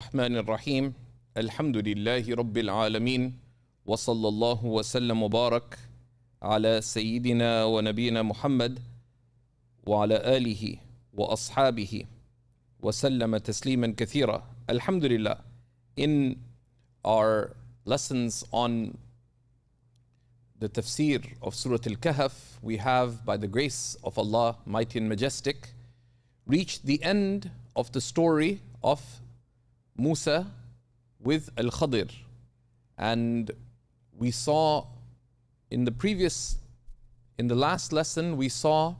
الرحمن الرحيم الحمد لله رب العالمين وصلى الله وسلم وبارك على سيدنا ونبينا محمد وعلى آله وأصحابه وسلم تسليما كثيرا. Alhamdulillah, in our lessons on the tafsir of Surah Al-Kahf, we have, by the grace of Allah, mighty and majestic, reached the end of the story of Musa with Al-Khadir. And we saw in the last lesson, we saw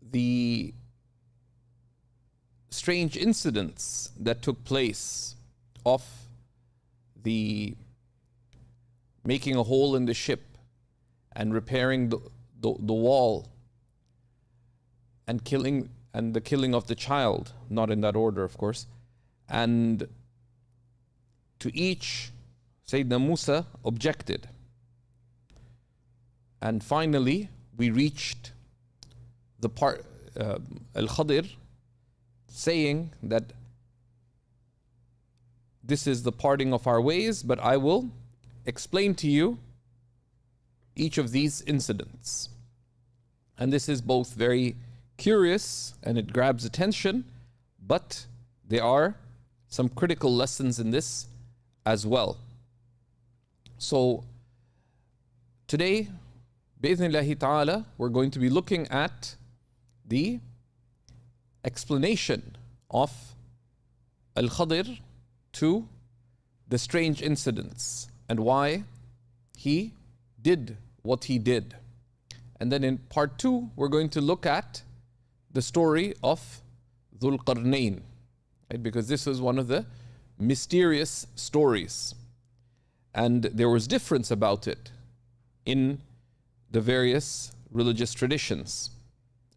the strange incidents that took place of the making a hole in the ship and repairing the wall and the killing of the child, not in that order, of course. And to each, Sayyidina Musa objected. And finally, we reached the part, Al-Khadir saying that this is the parting of our ways, but I will explain to you each of these incidents. And this is both very curious and it grabs attention, but there are some critical lessons in this as well. So today, bi'idhnillahi ta'ala, we're going to be looking at the explanation of Al-Khadir to the strange incidents and why he did what he did. And then in part 2, we're going to look at the story of Dhul Qarnayn, right? Because this was one of the mysterious stories. And there was difference about it in the various religious traditions.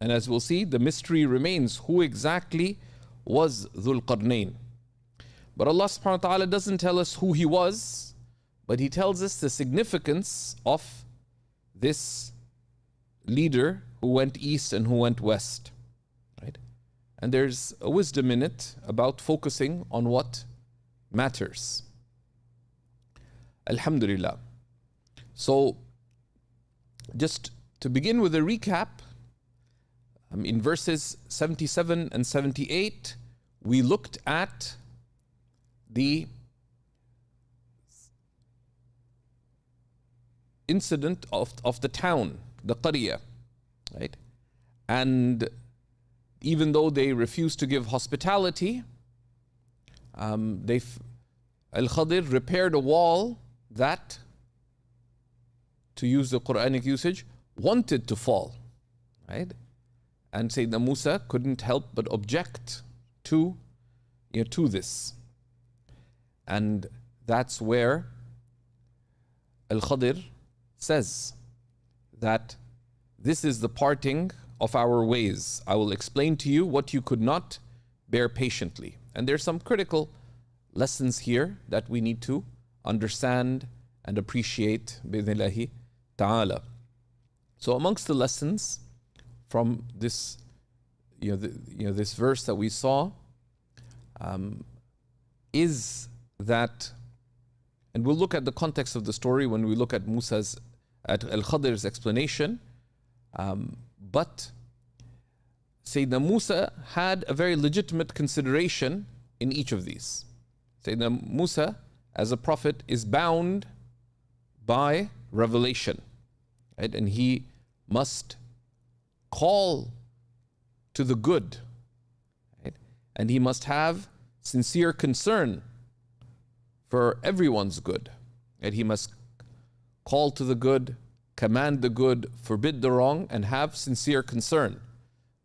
And as we'll see, the mystery remains. Who exactly was Dhul Qarnayn? But Allah subhanahu wa ta'ala doesn't tell us who he was, but he tells us the significance of this leader who went east and who went west. Right? And there's a wisdom in it about focusing on what matters. Alhamdulillah. So, just to begin with a recap, in verses 77 and 78, we looked at the incident of the town, the Qarya, right? And even though they refused to give hospitality, Al-Khadir repaired a wall that, to use the Quranic usage, wanted to fall, right? And Sayyidina Musa couldn't help but object to this. And that's where Al-Khadir says that this is the parting of our ways. I will explain to you what you could not bear patiently. And there's some critical lessons here that we need to understand and appreciate, bi'idhnillahi ta'ala. So amongst the lessons from this, this verse that we saw, is that, and we'll look at the context of the story when we look at Al-Khadir's explanation, but Sayyidina Musa had a very legitimate consideration in each of these. Sayyidina Musa, as a prophet, is bound by revelation, right? And he must call to the good, right? And he must have sincere concern for everyone's good. And he must call to the good, command the good, forbid the wrong, and have sincere concern.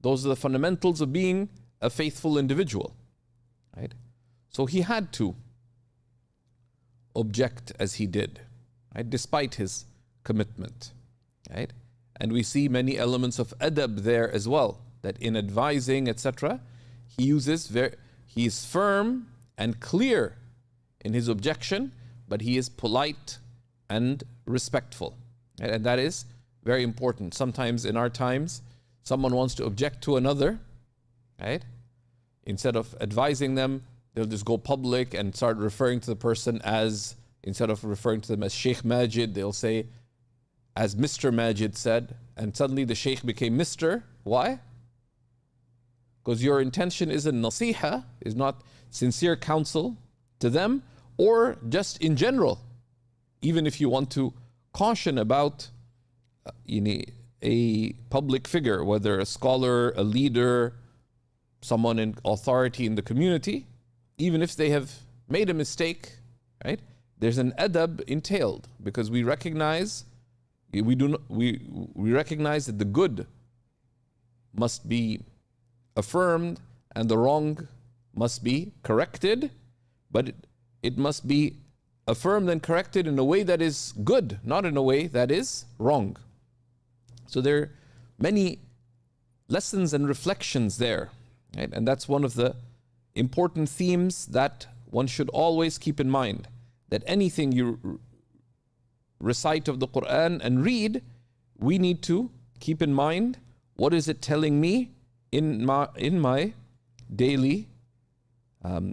Those are the fundamentals of being a faithful individual, right? So he had to object as he did, right? Despite his commitment, right? And we see many elements of adab there as well, that in advising, etc., he is firm and clear in his objection, but he is polite and respectful. And that is very important. Sometimes in our times, someone wants to object to another, right? Instead of advising them, they'll just go public and start referring to the person as, instead of referring to them as Shaykh Majid, they'll say, as Mr. Majid said, and suddenly the Shaykh became Mr. Why? Because your intention isn't nasiha, is not sincere counsel to them, or just in general. Even if you want to caution about a public figure, whether a scholar, a leader, someone in authority in the community, even if they have made a mistake, right? There's an adab entailed, because we recognize we recognize that the good must be affirmed and the wrong must be corrected, but it must be affirmed and corrected in a way that is good, not in a way that is wrong. So there are many lessons and reflections there, right? And that's one of the important themes that one should always keep in mind, that anything you recite of the Quran and read, we need to keep in mind, what is it telling me in my daily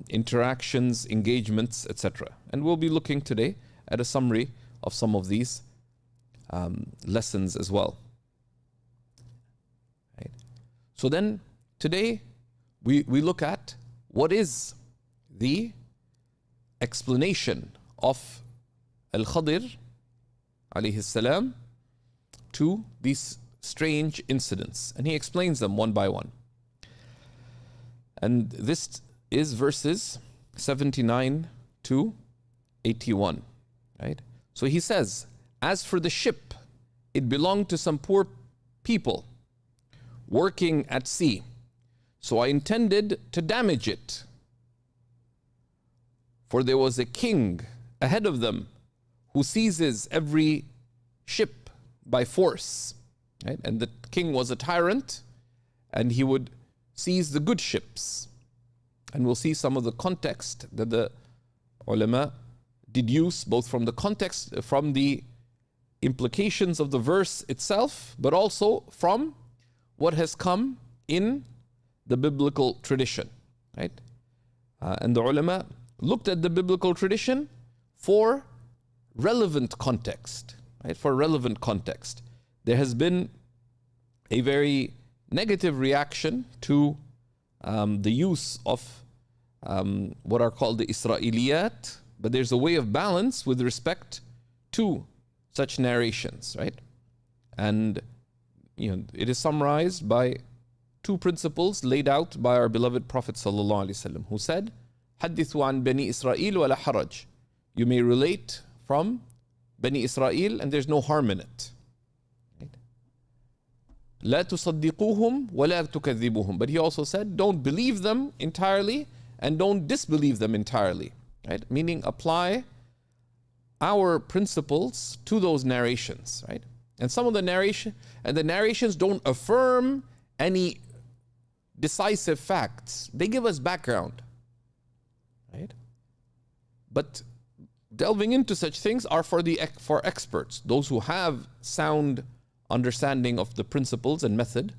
interactions, engagements, etc. And we'll be looking today at a summary of some of these lessons as well. Right. So then today we look at what is the explanation of Al-Khadir alayhi salam to these strange incidents, and he explains them one by one. And this is verses 79 to 81, right? So he says, as for the ship, it belonged to some poor people working at sea. So I intended to damage it, for there was a king ahead of them who seizes every ship by force, right? And the king was a tyrant, and he would seize the good ships. And we'll see some of the context that the ulama did use, both from the context, from the implications of the verse itself, but also from what has come in the biblical tradition, right? And the ulama looked at the biblical tradition for relevant context, right? For relevant context. There has been a very negative reaction to the use of what are called the Israeliyat, but there's a way of balance with respect to such narrations, right? And it is summarized by two principles laid out by our beloved Prophet sallallahu alaihi wasallam, who said, "Hadithu an Bani Israel wa la haraj." You may relate from Bani Israel, and there's no harm in it. لا تصدقوهم ولا تكذبوهم. But he also said, don't believe them entirely and don't disbelieve them entirely, right? Meaning apply our principles to those narrations, right? And some of the narrations don't affirm any decisive facts. They give us background, right? But delving into such things are for experts, those who have sound understanding of the principles and method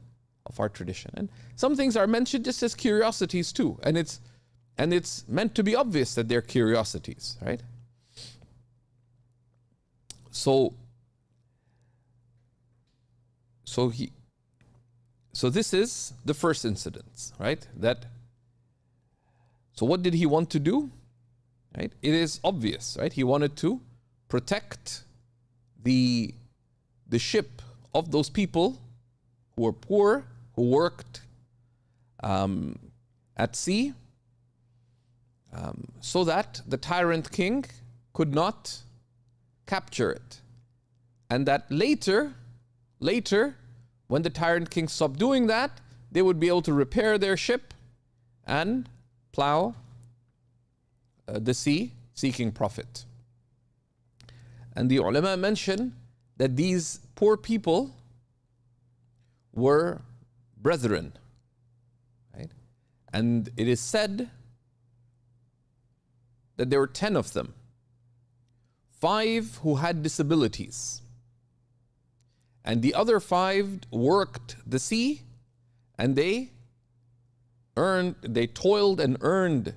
of our tradition. And some things are mentioned just as curiosities too, and it's meant to be obvious that they're curiosities, right? So this is the first incident, right? So what did he want to do? Right? It is obvious, right? He wanted to protect the ship of those people who were poor, who worked at sea, so that the tyrant king could not capture it. And that later, when the tyrant king stopped doing that, they would be able to repair their ship and plow the sea, seeking profit. And the ulama mention that these poor people were brethren, right? And it is said that there were 10 of them, 5 who had disabilities, and the other 5 worked the sea, and they toiled and earned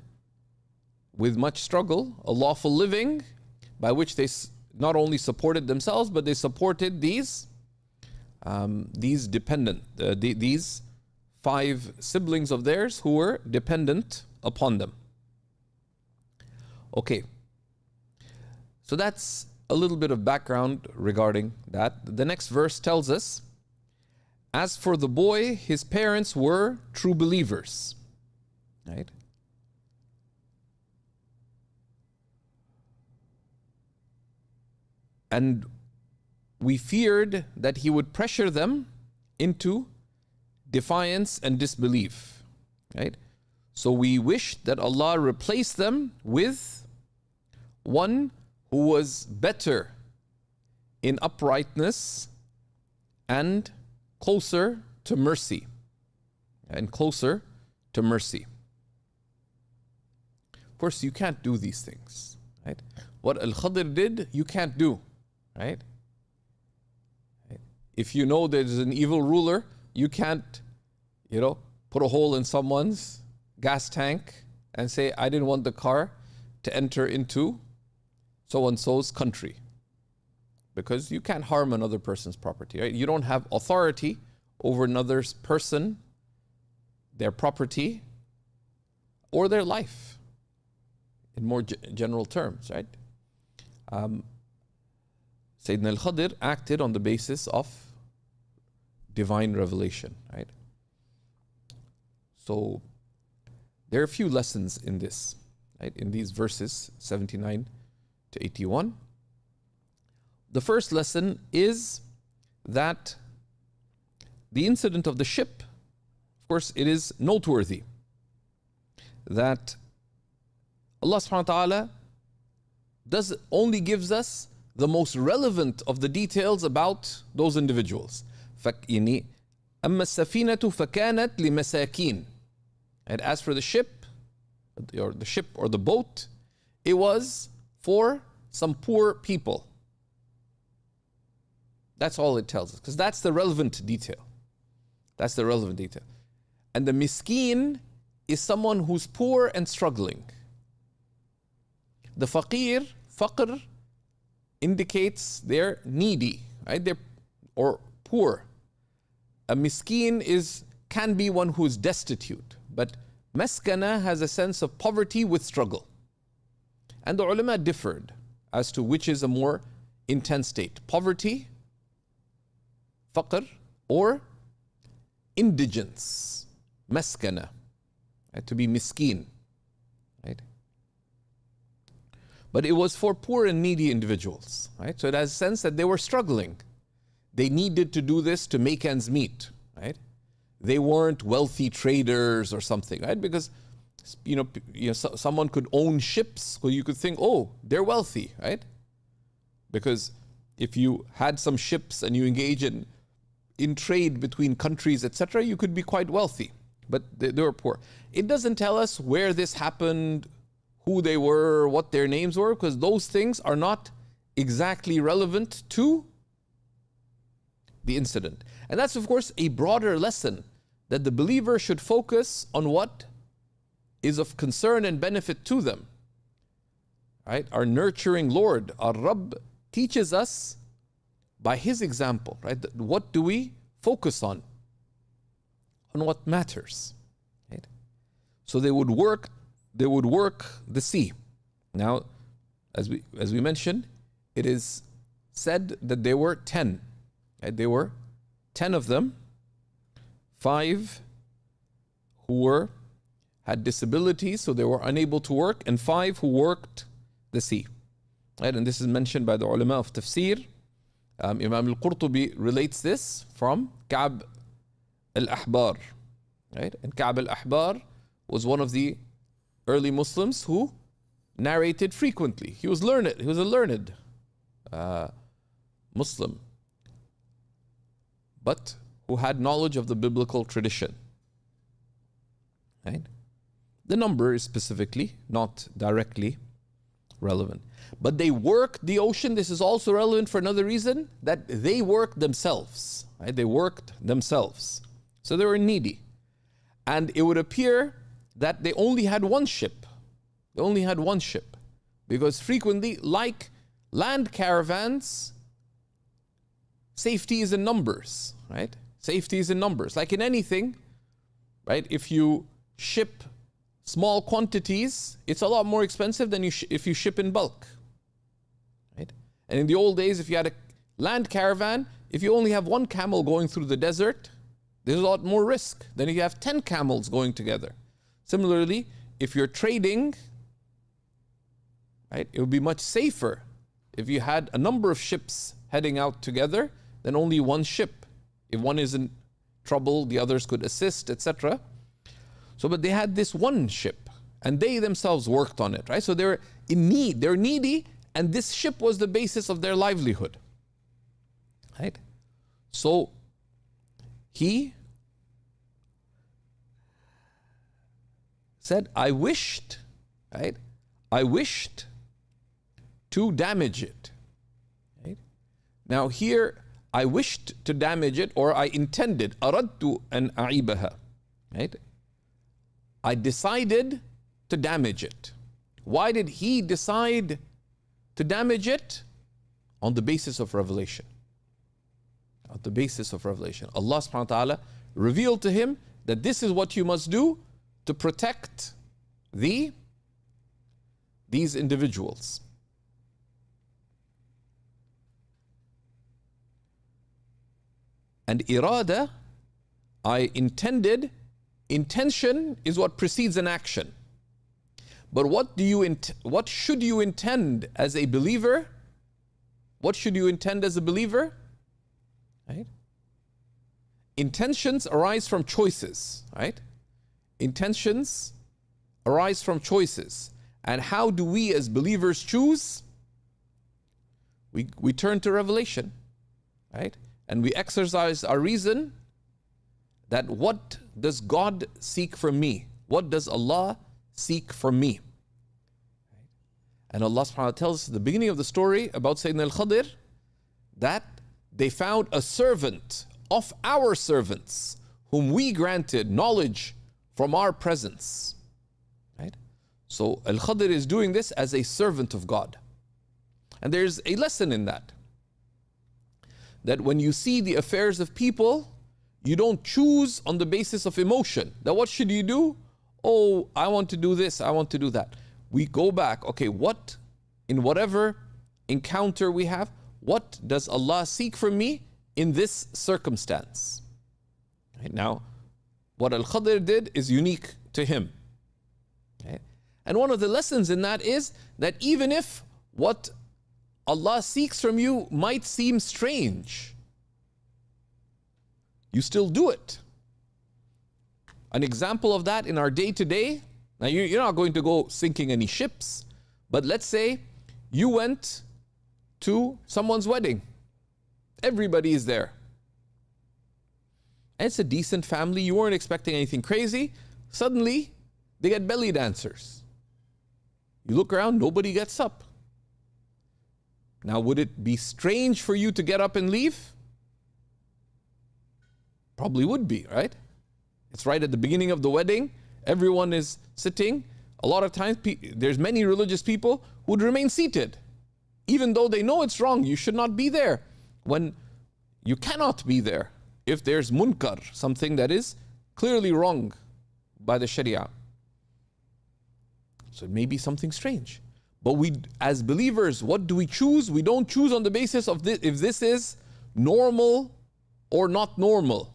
with much struggle, a lawful living by which they not only supported themselves, but they supported these these 5 siblings of theirs who were dependent upon them. Okay, so that's a little bit of background regarding that. The next verse tells us, as for the boy, his parents were true believers. Right? And we feared that he would pressure them into defiance and disbelief. Right? So we wished that Allah replace them with one who was better in uprightness and closer to mercy. And closer to mercy. Of course, you can't do these things. Right? What Al-Khidr did, you can't do. Right? If you know there's an evil ruler, you can't, put a hole in someone's gas tank and say, I didn't want the car to enter into so-and-so's country. Because you can't harm another person's property, right? You don't have authority over another person, their property, or their life, in more general terms, right? Sayyidina al-Khidr acted on the basis of divine revelation, right? So there are a few lessons in this, right? In these verses 79 to 81. The first lesson is that the incident of the ship, of course, it is noteworthy that Allah subhanahu wa ta'ala only gives us the most relevant of the details about those individuals. أما السفينة فكانت لمساكين. And as for the ship, or the boat, it was for some poor people. That's all it tells us, because that's the relevant detail. That's the relevant detail. And the miskeen is someone who's poor and struggling. The faqr indicates they're needy, right? Or poor. A miskeen can be one who is destitute, but maskana has a sense of poverty with struggle. And the ulama differed as to which is a more intense state: poverty, faqr, or indigence, maskana, right? To be miskeen, right? But it was for poor and needy individuals, right? So it has a sense that they were struggling. They needed to do this to make ends meet, right? They weren't wealthy traders or something, right? Because someone could own ships, so you could think, oh, they're wealthy, right? Because if you had some ships and you engage in trade between countries, etc., you could be quite wealthy. But they were poor. It doesn't tell us where this happened, who they were, what their names were, because those things are not exactly relevant to the incident. And that's, of course, a broader lesson, that the believer should focus on what is of concern and benefit to them. Right? Our nurturing Lord, our Rabb, teaches us by His example, right? What do we focus on what matters, right? So they would work the sea. Now, as we mentioned, it is said that there were 10. Right? There were 10 of them, 5 who had disabilities, so they were unable to work, and 5 who worked the sea. Right? And this is mentioned by the ulama of tafsir. Imam al-Qurtubi relates this from Ka'b al-Ahbar. Right? And Ka'b al-Ahbar was one of the early Muslims who narrated frequently. He was learned. He was a learned Muslim, but who had knowledge of the biblical tradition. Right? The number is specifically not directly relevant. But they worked the ocean. This is also relevant for another reason, that they worked themselves. Right? They worked themselves. So they were needy. And it would appear that they only had one ship. They only had one ship. Because frequently, like land caravans, safety is in numbers, right? Safety is in numbers. Like in anything, right? If you ship small quantities, it's a lot more expensive than if you ship in bulk, right? And in the old days, if you had a land caravan, if you only have one camel going through the desert, there's a lot more risk than if you have 10 camels going together. Similarly, if you're trading, right, it would be much safer if you had a number of ships heading out together than only one ship. If one is in trouble, the others could assist, etc. So, but they had this one ship, and they themselves worked on it, right? So they're in need, they're needy, and this ship was the basis of their livelihood, right? So he said, I wished, right? I wished to damage it, right? Now here, I wished to damage it, or I intended, أردت أن أعيبها, right? I decided to damage it. Why did he decide to damage it? On the basis of revelation. On the basis of revelation. Allah subhanahu wa ta'ala revealed to him that this is what you must do to protect these individuals. And irada, I intended. Intention is what precedes an action. But what should you intend as a believer? What should you intend as a believer? Right? Intentions arise from choices, right? Intentions arise from choices. And how do we as believers choose? We turn to revelation, right? And we exercise our reason that what does God seek from me? What does Allah seek from me? And Allah subhanahu wa ta'ala tells us at the beginning of the story about Sayyidina al-Khadir that they found a servant of our servants whom we granted knowledge from our presence. Right? So al-Khadir is doing this as a servant of God. And there's a lesson in that. That when you see the affairs of people, you don't choose on the basis of emotion. Now, what should you do? Oh, I want to do this, I want to do that. We go back, okay, in whatever encounter we have, what does Allah seek from me in this circumstance? Right now, what Al-Khadir did is unique to him. Okay? And one of the lessons in that is that even if what Allah seeks from you might seem strange, you still do it. An example of that in our day-to-day, now you're not going to go sinking any ships, but let's say you went to someone's wedding. Everybody is there. And it's a decent family, you weren't expecting anything crazy. Suddenly, they get belly dancers. You look around, nobody gets up. Now, would it be strange for you to get up and leave? Probably would be, right? It's right at the beginning of the wedding. Everyone is sitting. A lot of times, there's many religious people who would remain seated. Even though they know it's wrong, you should not be there. When you cannot be there, if there's munkar, something that is clearly wrong by the Sharia. So it may be something strange. But we, as believers, what do we choose? We don't choose on the basis of this, if this is normal or not normal.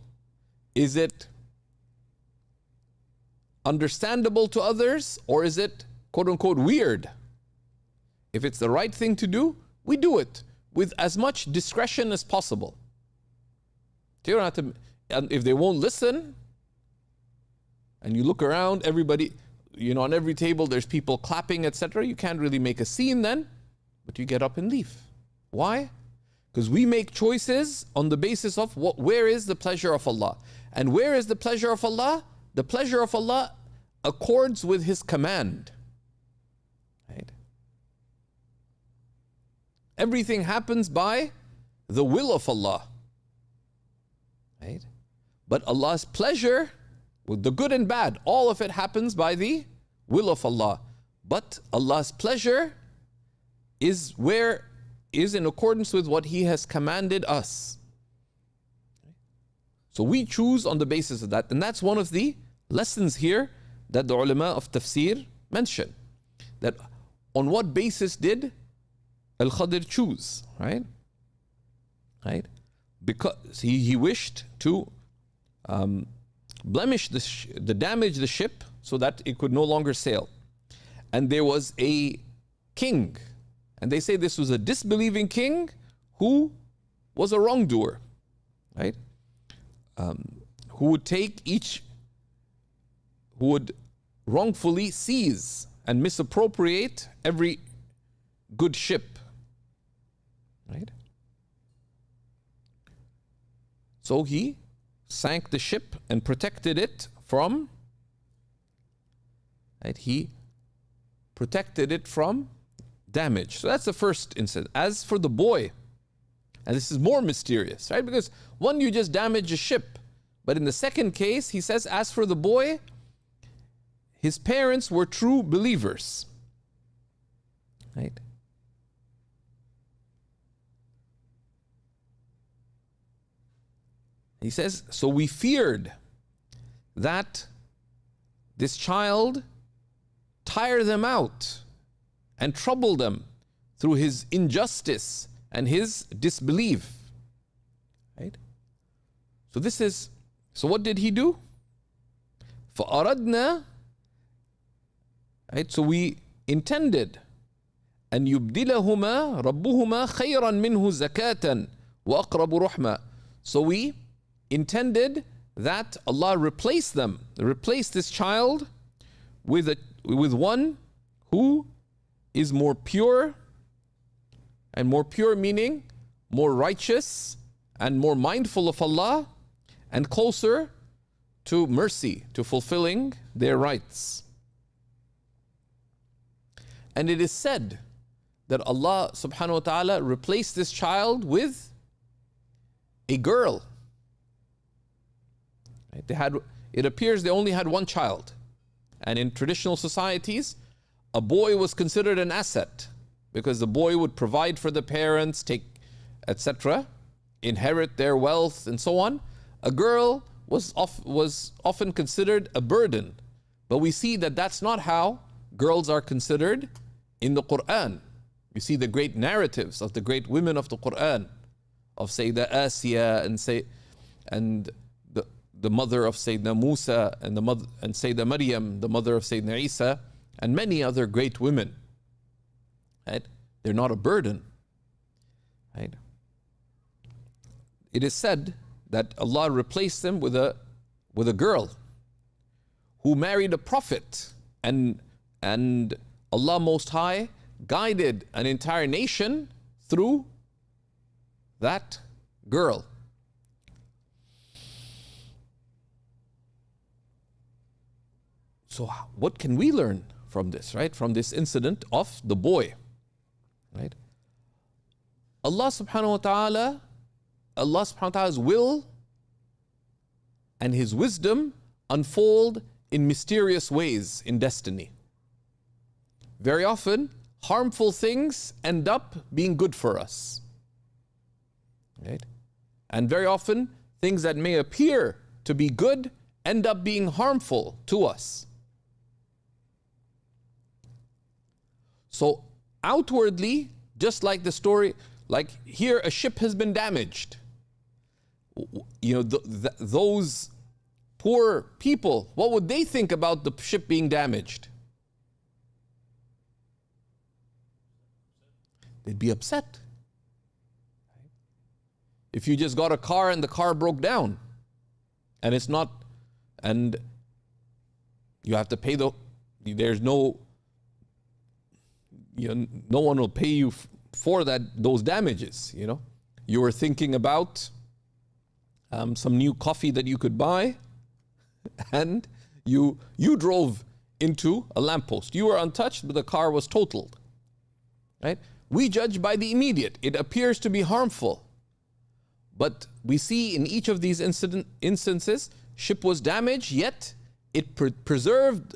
Is it understandable to others, or is it quote unquote weird? If it's the right thing to do, we do it with as much discretion as possible. You don't have to, and if they won't listen, and you look around, everybody, on every table there's people clapping, etc. You can't really make a scene then, but you get up and leave. Why? Because we make choices on the basis of where is the pleasure of Allah. And where is the pleasure of Allah? The pleasure of Allah accords with His command. Right? Everything happens by the will of Allah. Right? But Allah's pleasure, with the good and bad, all of it happens by the will of Allah. But Allah's pleasure is in accordance with what He has commanded us. So we choose on the basis of that. And that's one of the lessons here that the ulama of tafsir mention. That on what basis did Al-Khadir choose, right? Right? Because he wished to blemish damage the ship so that it could no longer sail. And there was a king, and they say this was a disbelieving king who was a wrongdoer, right? Who would wrongfully seize and misappropriate every good ship, right? So he sank the ship and protected it from, right? He protected it from damage. So that's the first incident. As for the boy, and this is more mysterious, right? Because one, you just damage a ship. But in the second case, he says, as for the boy, his parents were true believers, right? He says, so we feared that this child tire them out and trouble them through his injustice and his disbelief, right? So what did he do? فَأَرَدْنَا, right? So we intended أن يبدلهما ربهما خيرا منه زكاة وأقرب رحمة. So we intended that Allah replace this child with one who is more pure, and more pure meaning more righteous and more mindful of Allah and closer to mercy, to fulfilling their rights. And it is said that Allah subhanahu wa ta'ala replaced this child with a girl. It appears they only had one child. And in traditional societies, a boy was considered an asset because the boy would provide for the parents, etc., inherit their wealth and so on. A girl was often considered a burden. But we see that that's not how girls are considered in the Quran. You see the great narratives of the great women of the Quran, of Sayyidah Asiya and the mother of Sayyidina Musa and Sayyidah Maryam, the mother of Sayyidina Isa, and many other great women. Right? They're not a burden. Right? It is said that Allah replaced them with a girl who married a prophet, and Allah Most High guided an entire nation through that girl. So what can we learn from this, right? From this incident of the boy, right? Allah subhanahu wa ta'ala's will and His wisdom unfold in mysterious ways in destiny. Very often, harmful things end up being good for us, right? And very often, things that may appear to be good end up being harmful to us. So outwardly, just like the story, like here a ship has been damaged. You know, those poor people, what would they think about the ship being damaged? They'd be upset. If you just got a car and the car broke down and it's not, and you have to pay there's no, no one will pay you for those damages, You were thinking about some new coffee that you could buy, and you drove into a lamppost. You were untouched, but the car was totaled. Right? We judge by the immediate. It appears to be harmful. But we see in each of these instances, ship was damaged, yet it preserved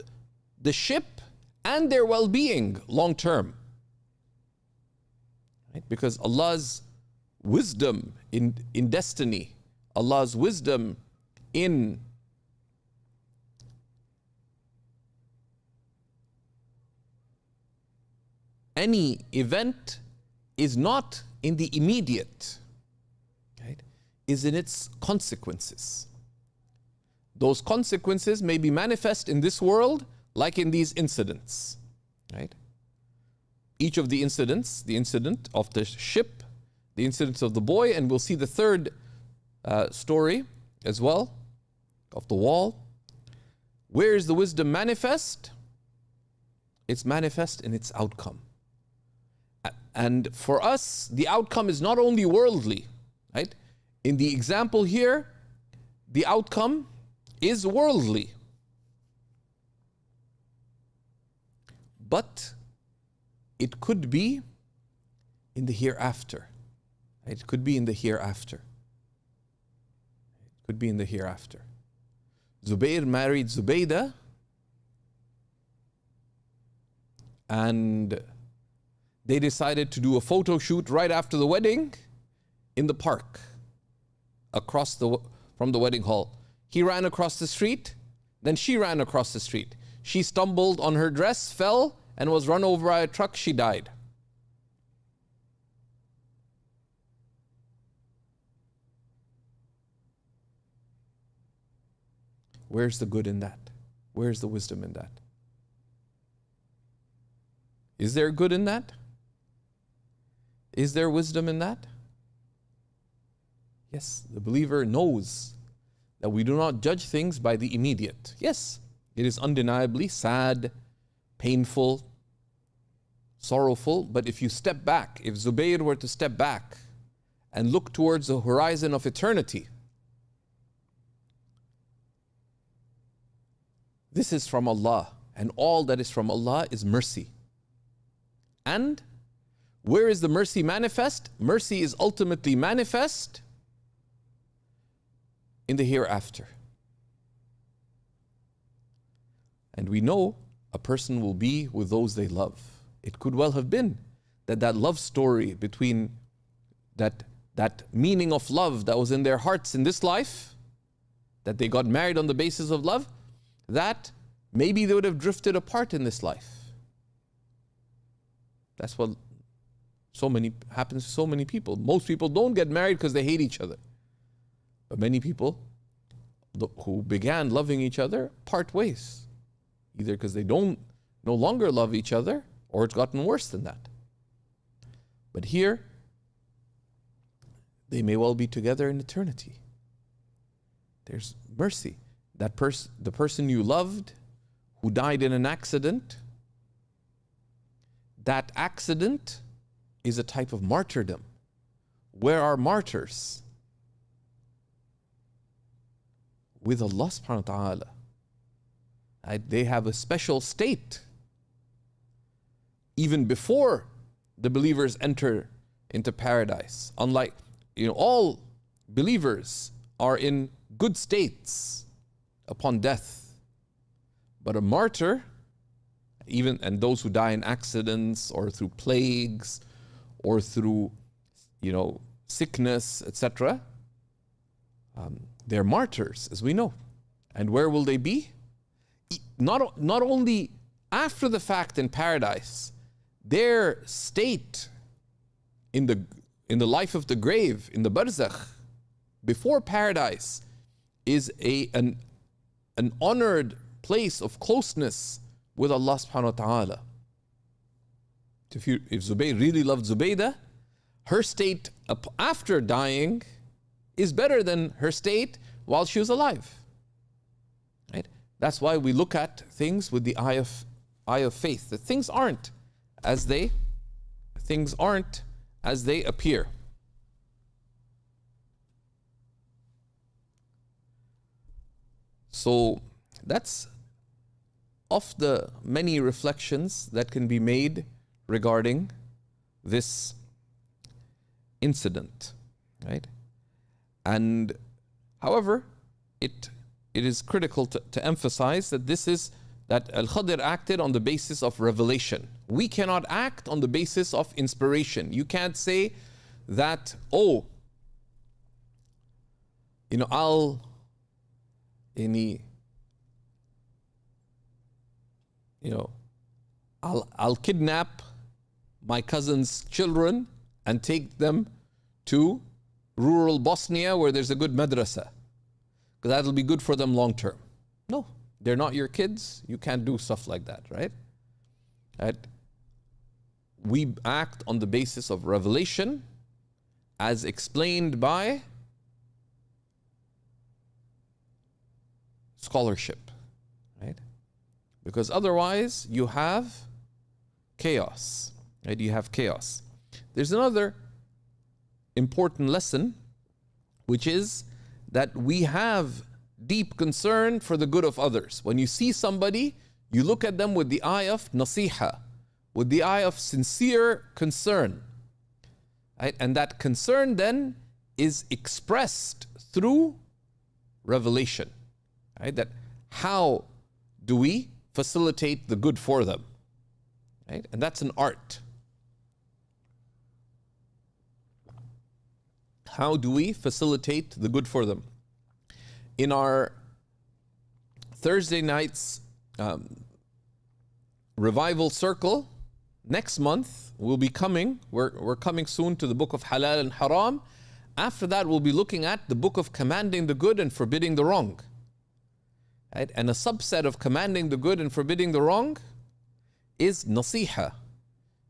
the ship and their well-being long term. Right? Because Allah's wisdom in destiny, Allah's wisdom in any event is not in the immediate, right? Is in its consequences. Those consequences may be manifest in this world, like in these incidents, right? Each of the incidents, the incident of the ship, the incident of the boy, and we'll see the third story as well, of the wall. Where is the wisdom manifest? It's manifest in its outcome. And for us, the outcome is not only worldly, right? In the example here, the outcome is worldly. But it could be in the hereafter. It could be in the hereafter. It could be in the hereafter. Zubayr married Zubaydah, and they decided to do a photo shoot right after the wedding in the park from the wedding hall. He ran across the street, then she ran across the street. She stumbled on her dress, fell, and was run over by a truck. She died. Where's the good in that? Where's the wisdom in that? Is there good in that? Is there wisdom in that? Yes, the believer knows that we do not judge things by the immediate. Yes, it is undeniably sad, painful, sorrowful, but if you step back, if Zubayr were to step back and look towards the horizon of eternity, this is from Allah, and all that is from Allah is mercy. And where is the mercy manifest? Mercy is ultimately manifest in the hereafter. And we know a person will be with those they love. It could well have been that love story between that meaning of love that was in their hearts in this life, that they got married on the basis of love, that maybe they would have drifted apart in this life. That's what happens to so many people. Most people don't get married because they hate each other. But many people who began loving each other part ways. Either because they no longer love each other, or it's gotten worse than that. But here, they may well be together in eternity. There's mercy. The person you loved who died in an accident, that accident is a type of martyrdom. Where are martyrs? With Allah subhanahu wa ta'ala. They have a special state. Even before the believers enter into paradise. Unlike, all believers are in good states upon death. But a martyr, and those who die in accidents or through plagues or through, sickness, etc., they're martyrs, as we know. And where will they be? Not only after the fact in paradise, their state in the life of the grave, in the barzakh, before paradise, is an honored place of closeness with Allah subhanahu wa ta'ala. If Zubayr really loved Zubaydah, her state after dying is better than her state while she was alive. Right? That's why we look at things with the eye of faith. That things aren't as they appear. So that's of the many reflections that can be made regarding this incident, right? And however, it is critical to emphasize that that Al-Khadir acted on the basis of revelation. We cannot act on the basis of inspiration. You can't say that, oh, I'll kidnap my cousin's children and take them to rural Bosnia where there's a good madrasa, because that'll be good for them long term. No, they're not your kids. You can't do stuff like that, right? We act on the basis of revelation as explained by scholarship, right? Because otherwise you have chaos, right? You have chaos. There's another important lesson, which is that we have deep concern for the good of others. When you see somebody, you look at them with the eye of nasiha, with the eye of sincere concern, right? And that concern then is expressed through revelation, right? That how do we facilitate the good for them, right? And that's an art. How do we facilitate the good for them? In our Thursday nights revival circle, next month we'll be coming, we're coming soon to the book of Halal and Haram. After that we'll be looking at the book of commanding the good and forbidding the wrong. Right? And a subset of commanding the good and forbidding the wrong is nasiha,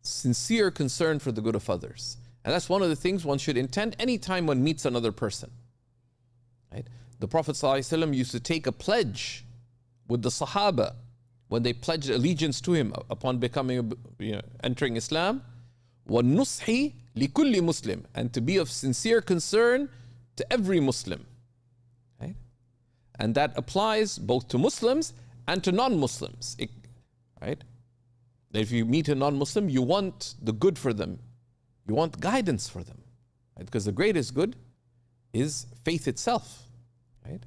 sincere concern for the good of others. And that's one of the things one should intend anytime one meets another person. Right? The Prophet ﷺ used to take a pledge with the Sahaba when they pledged allegiance to him upon entering Islam. وَالنُّصْحِ لِكُلِّ مُسْلِمٍ, and to be of sincere concern to every Muslim. Right? And that applies both to Muslims and to non-Muslims. Right? If you meet a non-Muslim, you want the good for them. You want guidance for them. Right? Because the greatest good is faith itself. Right?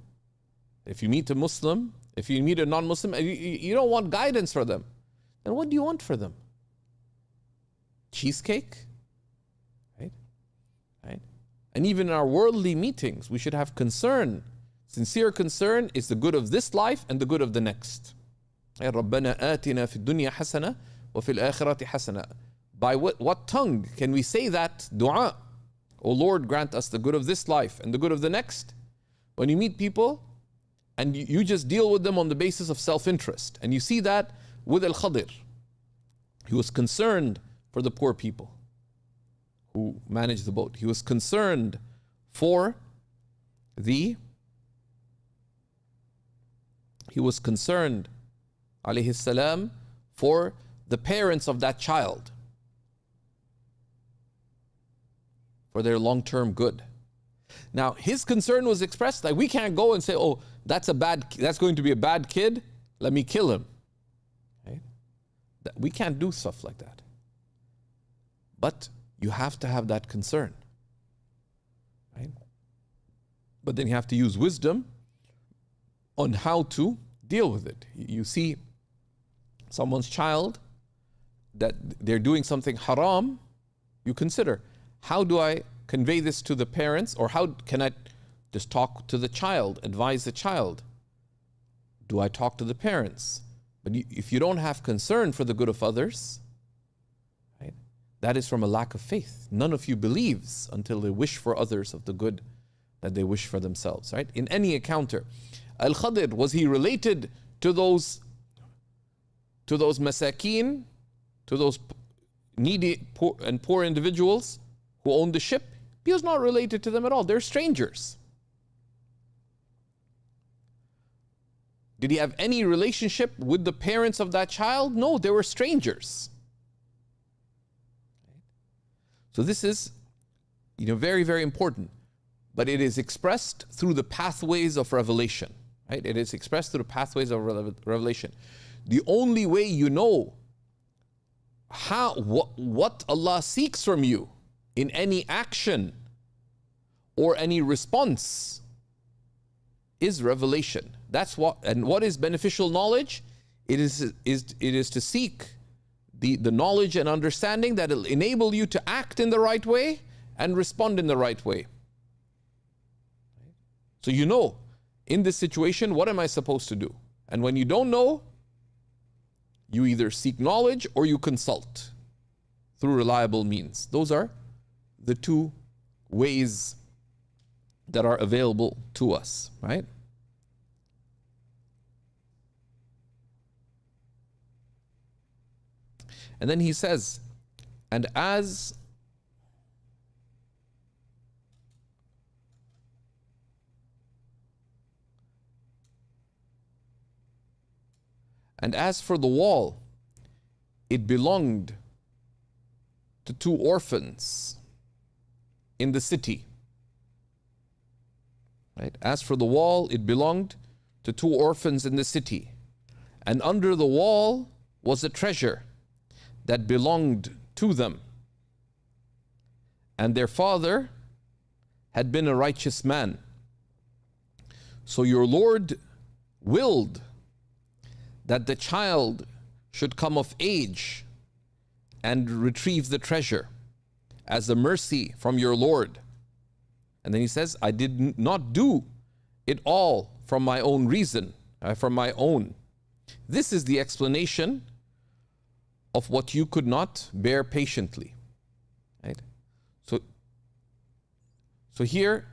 If you meet a Muslim, if you meet a non-Muslim, you don't want guidance for them, then what do you want for them? Cheesecake? Right? Right? And even in our worldly meetings, we should have concern. Sincere concern is the good of this life and the good of the next. رَبَّنَا آتِنَا فِي الدُّنْيَا حَسَنَةً وَفِي الْآخِرَةِ حَسَنَةً. By what tongue can we say that dua? O Lord, grant us the good of this life and the good of the next. When you meet people and you just deal with them on the basis of self-interest, and you see that with Al-Khadir. He was concerned for the poor people who managed the boat. He was concerned for alayhi salam, for the parents of that child, for their long-term good. Now, his concern was expressed like we can't go and say, oh, that's going to be a bad kid, let me kill him. Right? We can't do stuff like that. But you have to have that concern. Right? But then you have to use wisdom on how to deal with it. You see someone's child, that they're doing something haram, you consider, how do I convey this to the parents, or how can I just talk to the child, advise the child? Do I talk to the parents? But if you don't have concern for the good of others, right, that is from a lack of faith. None of you believes until they wish for others of the good that they wish for themselves, right? In any encounter, Al-Khadir, was he related to those masakeen, to those needy poor individuals who owned the ship? He was not related to them at all. They're strangers. Did he have any relationship with the parents of that child? No, they were strangers. So this is, very, very important. But it is expressed through the pathways of revelation. Right? It is expressed through the pathways of revelation. The only way you know what Allah seeks from you in any action or any response is revelation. That's what is beneficial knowledge? It is to seek the knowledge and understanding that will enable you to act in the right way and respond in the right way. So you know, in this situation, what am I supposed to do? And when you don't know, you either seek knowledge or you consult through reliable means. Those are the two ways that are available to us, right? And then he says, and as for the wall, it belonged to two orphans in the city. Right? As for the wall, it belonged to two orphans in the city. And under the wall was a treasure that belonged to them. And their father had been a righteous man. So your Lord willed that the child should come of age and retrieve the treasure as a mercy from your Lord. And then he says, I did not do it all from my own reason, from my own. This is the explanation of what you could not bear patiently. Right? So here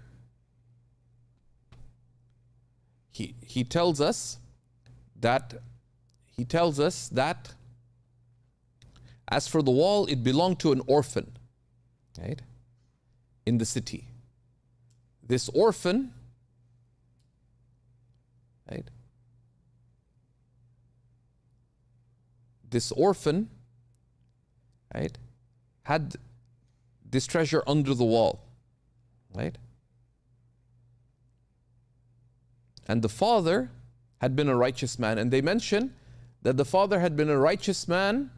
he tells us that as for the wall, it belonged to an orphan, right, in the city. This orphan, right, had this treasure under the wall, right? And the father had been a righteous man. And they mention that the father had been a righteous man.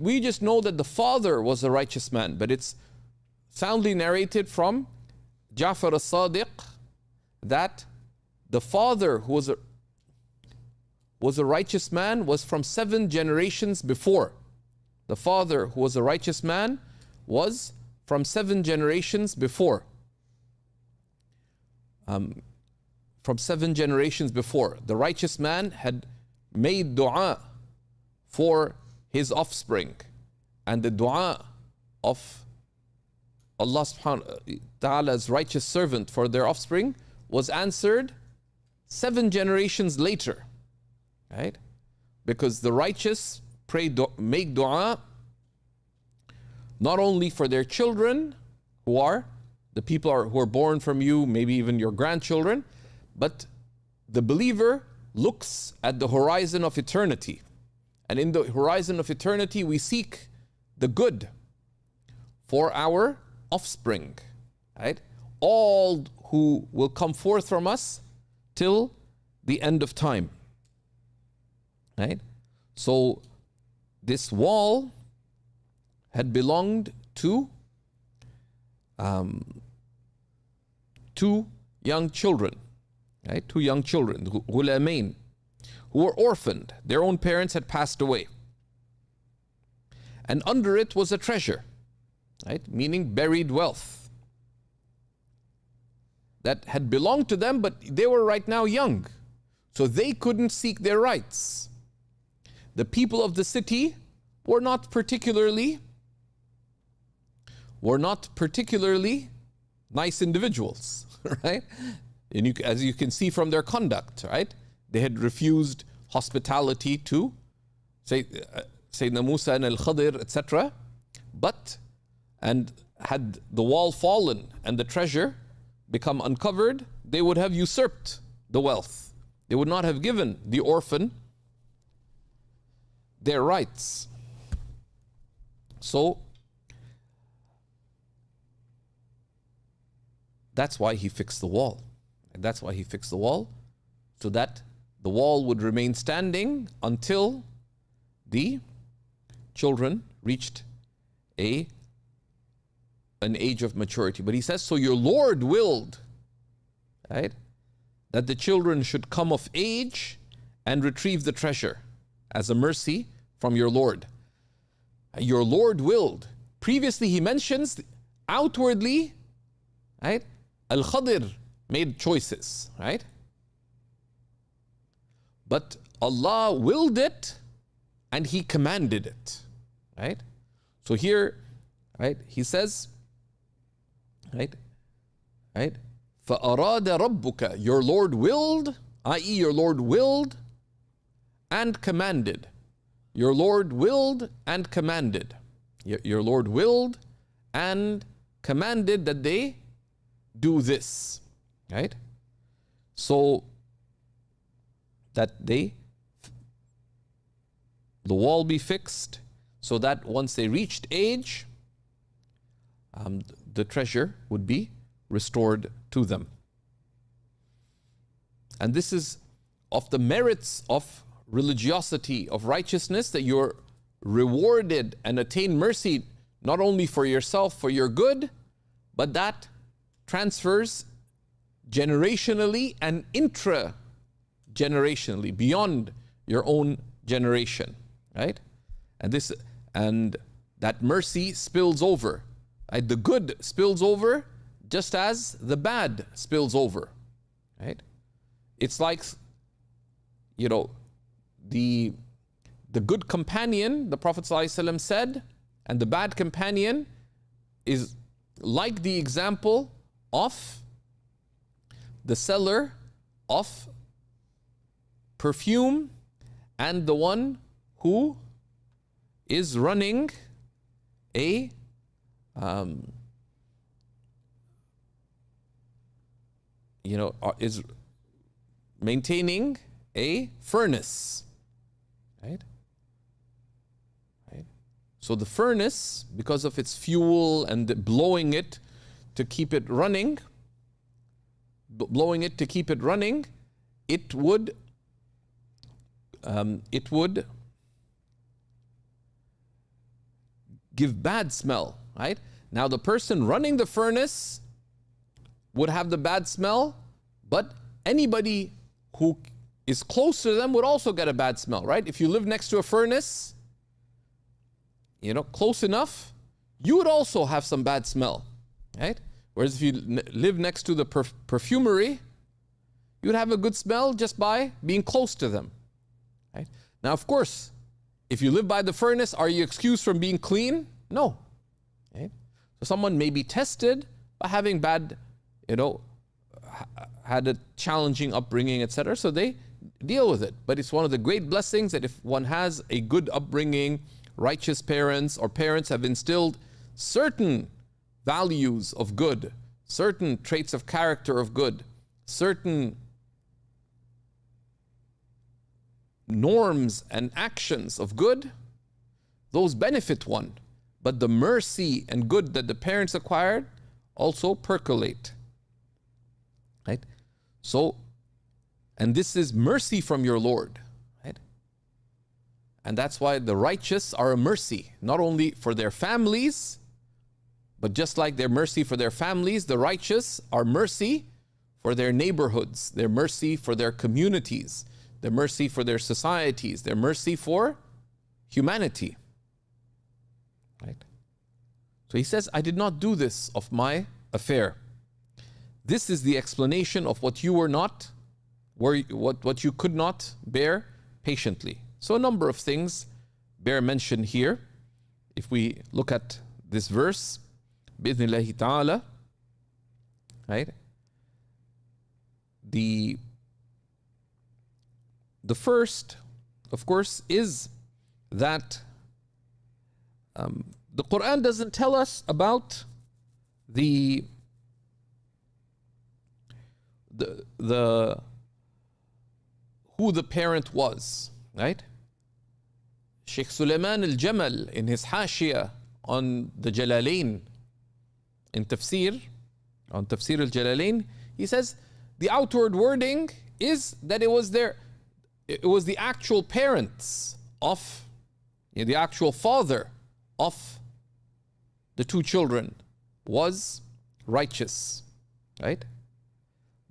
We just know that the father was a righteous man, but it's soundly narrated from Ja'far as-Sadiq that the father who was a righteous man was from 7 generations before. The father who was a righteous man was from 7 generations before. From 7 generations before. The righteous man had made dua for his offspring, and the dua of Allah subhanahu wa ta'ala's righteous servant for their offspring was answered 7 generations later, right? Because the righteous make dua not only for their children, who are the people who are born from you, maybe even your grandchildren, but the believer looks at the horizon of eternity. And in the horizon of eternity, we seek the good for our offspring, right? All who will come forth from us till the end of time, right? So this wall had belonged to two young children, right? 2 young children, ghulamain, who were orphaned. Their own parents had passed away. And under it was a treasure, right? Meaning buried wealth that had belonged to them, but they were right now young, so they couldn't seek their rights. The people of the city were not particularly nice individuals, right? And as you can see from their conduct, right? They had refused hospitality to Sayyidina Musa and al-Khadir, etc. And had the wall fallen and the treasure become uncovered, they would have usurped the wealth. They would not have given the orphan their rights. So that's why he fixed the wall. And that's why he fixed the wall, so that the wall would remain standing until the children reached an age of maturity. But he says, so your Lord willed, right, that the children should come of age and retrieve the treasure as a mercy from your Lord. Your Lord willed. Previously he mentions outwardly, right? Al-Khadir made choices, right? But Allah willed it and he commanded it, right? So here, right, he says, right? فَأَرَادَ رَبُّكَ, your Lord willed, i.e. your Lord willed and commanded. Your Lord willed and commanded. Your Lord willed and commanded that they do this, right? So that the wall be fixed, so that once they reached age, the treasure would be restored to them. And this is of the merits of religiosity, of righteousness, that you're rewarded and attain mercy not only for yourself, for your good, but that transfers generationally and intra-generationally, beyond your own generation, right? And that mercy spills over, right? The good spills over just as the bad spills over, right? It's like, you know, the good companion, the Prophet ﷺ said, and the bad companion is like the example of the seller of perfume and the one who is running a is maintaining a furnace, right? So the furnace, because of its fuel and blowing it to keep it running, it would give bad smell, right? Now the person running the furnace would have the bad smell, but anybody who is close to them would also get a bad smell, right? If you live next to a furnace, you know, close enough, you would also have some bad smell, right? Whereas if you live next to the perfumery, you'd have a good smell just by being close to them, right? Now, of course, if you live by the furnace, are you excused from being clean? No, right? So someone may be tested by having bad, had a challenging upbringing, etc. So they deal with it. But it's one of the great blessings that if one has a good upbringing, righteous parents, or parents have instilled certain values of good, certain traits of character of good, certain norms and actions of good, those benefit one. But the mercy and good that the parents acquired also percolate, right? So, and this is mercy from your Lord, right? And that's why the righteous are a mercy, not only for their families, but just like their mercy for their families, the righteous are mercy for their neighborhoods, their mercy for their communities, their mercy for their societies, their mercy for humanity, right? So he says, I did not do this of my affair. This is the explanation of what you were not, what you could not bear patiently. So a number of things bear mention here. If we look at this verse, بِإِذْنِ اللَّهِ تَعَالَى, right? The first, of course, is that the Quran doesn't tell us about the who the parent was, right? Shaykh Sulaiman al-Jamal in his Hashia on the Jalalain, in Tafsir, on Tafsir al-Jalalain, he says the outward wording is that it was the actual parents of, the actual father of the two children was righteous, right?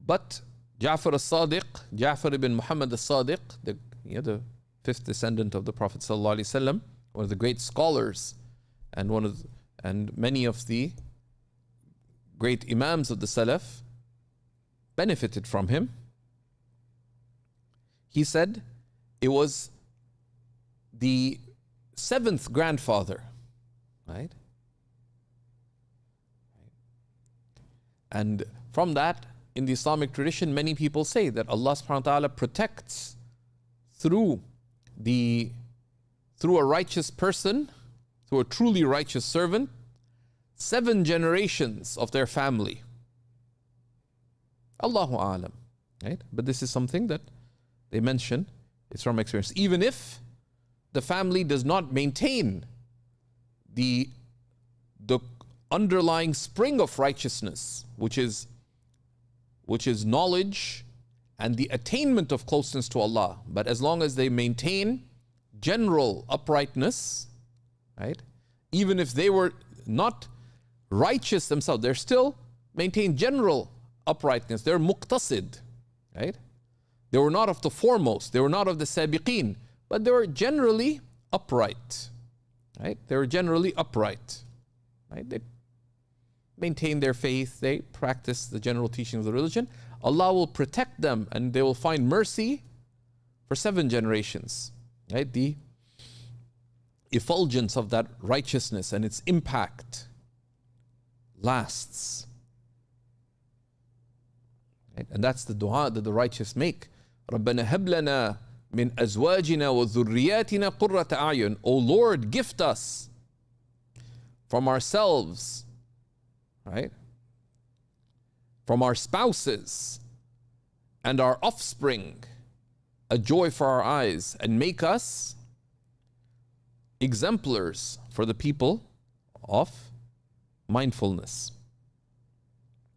But Ja'far al-Sadiq, Ja'far ibn Muhammad al-Sadiq, the fifth descendant of the Prophet ﷺ, one of the great scholars and many of the great Imams of the Salaf benefited from him. He said it was the seventh grandfather, right? And from that, in the Islamic tradition, many people say that Allah subhanahu wa ta'ala protects through a righteous person, through a truly righteous servant, 7 generations of their family. Allahu A'lam. Right? But this is something that they mention, it's from experience. Even if the family does not maintain the underlying spring of righteousness, which is knowledge and the attainment of closeness to Allah. But as long as they maintain general uprightness, right? Even if they were not righteous themselves, they're still maintain general uprightness. They're muqtasid, right? They were not of the foremost, they were not of the sabiqeen, but they were generally upright, right? They were generally upright, right? They maintain their faith, they practice the general teachings of the religion. Allah will protect them and they will find mercy for 7 generations, right? The effulgence of that righteousness and its impact lasts. Right? And that's the dua that the righteous make. رَبَّنَا هَبْ لَنَا مِنْ أَزْوَاجِنَا وَذُرِّيَّاتِنَا قُرَّةَ أَعْيُنٍ. O Lord, gift us from ourselves, right? From our spouses and our offspring, a joy for our eyes, and make us exemplars for the people of mindfulness.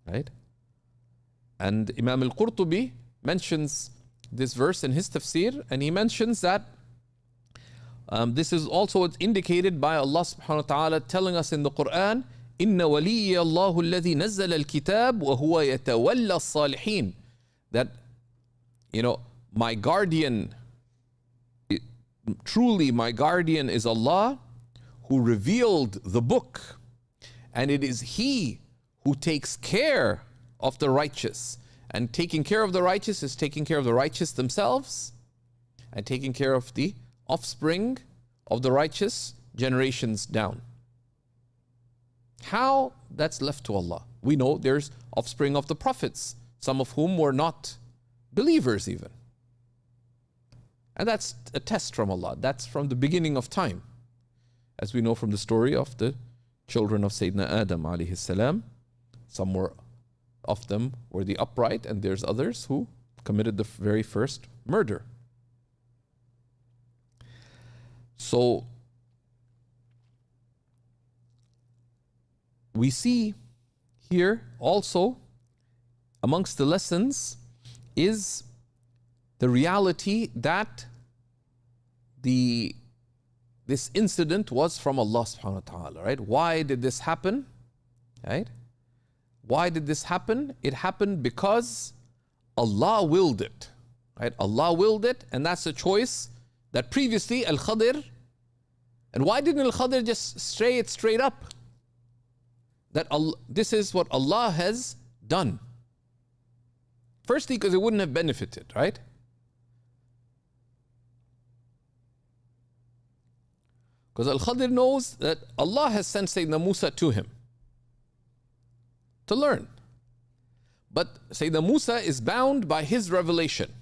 Right? And Imam al-Qurtubi mentions this verse in his tafsir, and he mentions that this is also indicated by Allah subhanahu wa ta'ala telling us in the Quran, إِنَّ وَلِيَّ اللَّهُ الَّذِي نَزَّلَ الْكِتَابِ وَهُوَ يَتَوَلَّى الصَّالِحِينَ. That, my guardian, truly my guardian is Allah who revealed the book, and it is He who takes care of the righteous. And taking care of the righteous is taking care of the righteous themselves and taking care of the offspring of the righteous generations down. How? That's left to Allah. We know there's offspring of the prophets, some of whom were not believers even. And that's a test from Allah. That's from the beginning of time. As we know from the story of the children of Sayyidina Adam alayhi salam, some of them were the upright, and there's others who committed the very first murder. So we see here also amongst the lessons is the reality that this incident was from Allah subhanahu wa ta'ala, right? Why did this happen? Right? Why did this happen? It happened because Allah willed it. Right? Allah willed it, and that's a choice that previously Al-Khadir, and why didn't Al-Khadir just say it straight up? That this is what Allah has done. Firstly, because it wouldn't have benefited, right? Because Al-Khadir knows that Allah has sent Sayyidina Musa to him to learn. But Sayyidina Musa is bound by his revelation.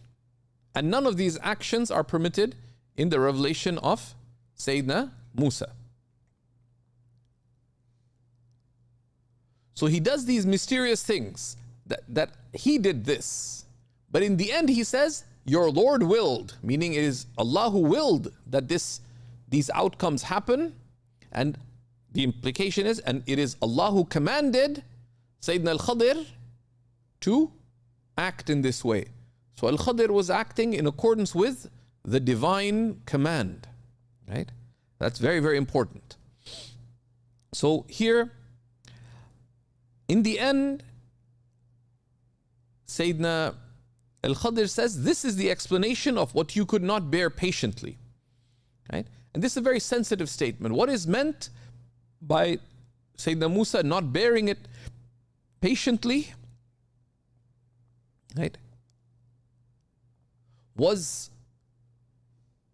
And none of these actions are permitted in the revelation of Sayyidina Musa. So he does these mysterious things that he did this. But in the end he says, your Lord willed, meaning it is Allah who willed that these outcomes happen. And the implication is, and it is Allah who commanded Sayyidina Al-Khadir to act in this way. So Al-Khadir was acting in accordance with the divine command, right? That's very, very important. So here, in the end, Sayyidina Al-Khadir says, this is the explanation of what you could not bear patiently. Right? And this is a very sensitive statement. What is meant by Sayyidina Musa not bearing it patiently, right, was,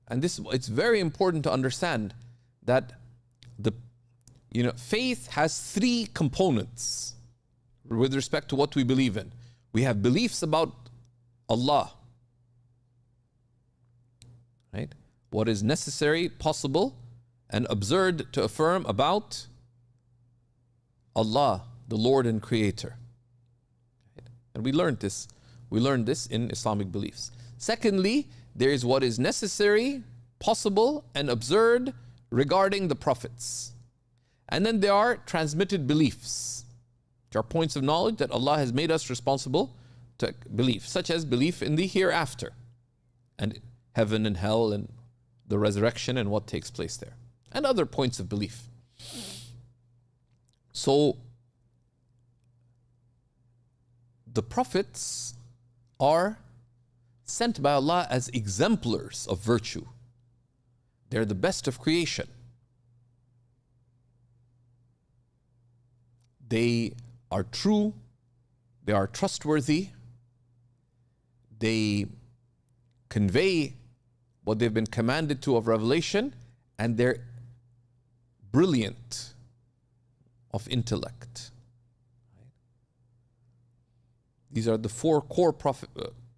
and this, it's very important to understand that faith has three components with respect to what we believe in. We have beliefs about Allah, right? What is necessary, possible, and absurd to affirm about Allah, the Lord and Creator. And we learned this. We learned this in Islamic beliefs. Secondly, there is what is necessary, possible, and absurd regarding the prophets. And then there are transmitted beliefs, which are points of knowledge that Allah has made us responsible to believe, such as belief in the hereafter, and heaven and hell, and the resurrection and what takes place there, and other points of belief. So, the prophets are sent by Allah as exemplars of virtue. They're the best of creation. They are true, they are trustworthy, they convey what they've been commanded to of revelation, and they're brilliant of intellect. These are the four core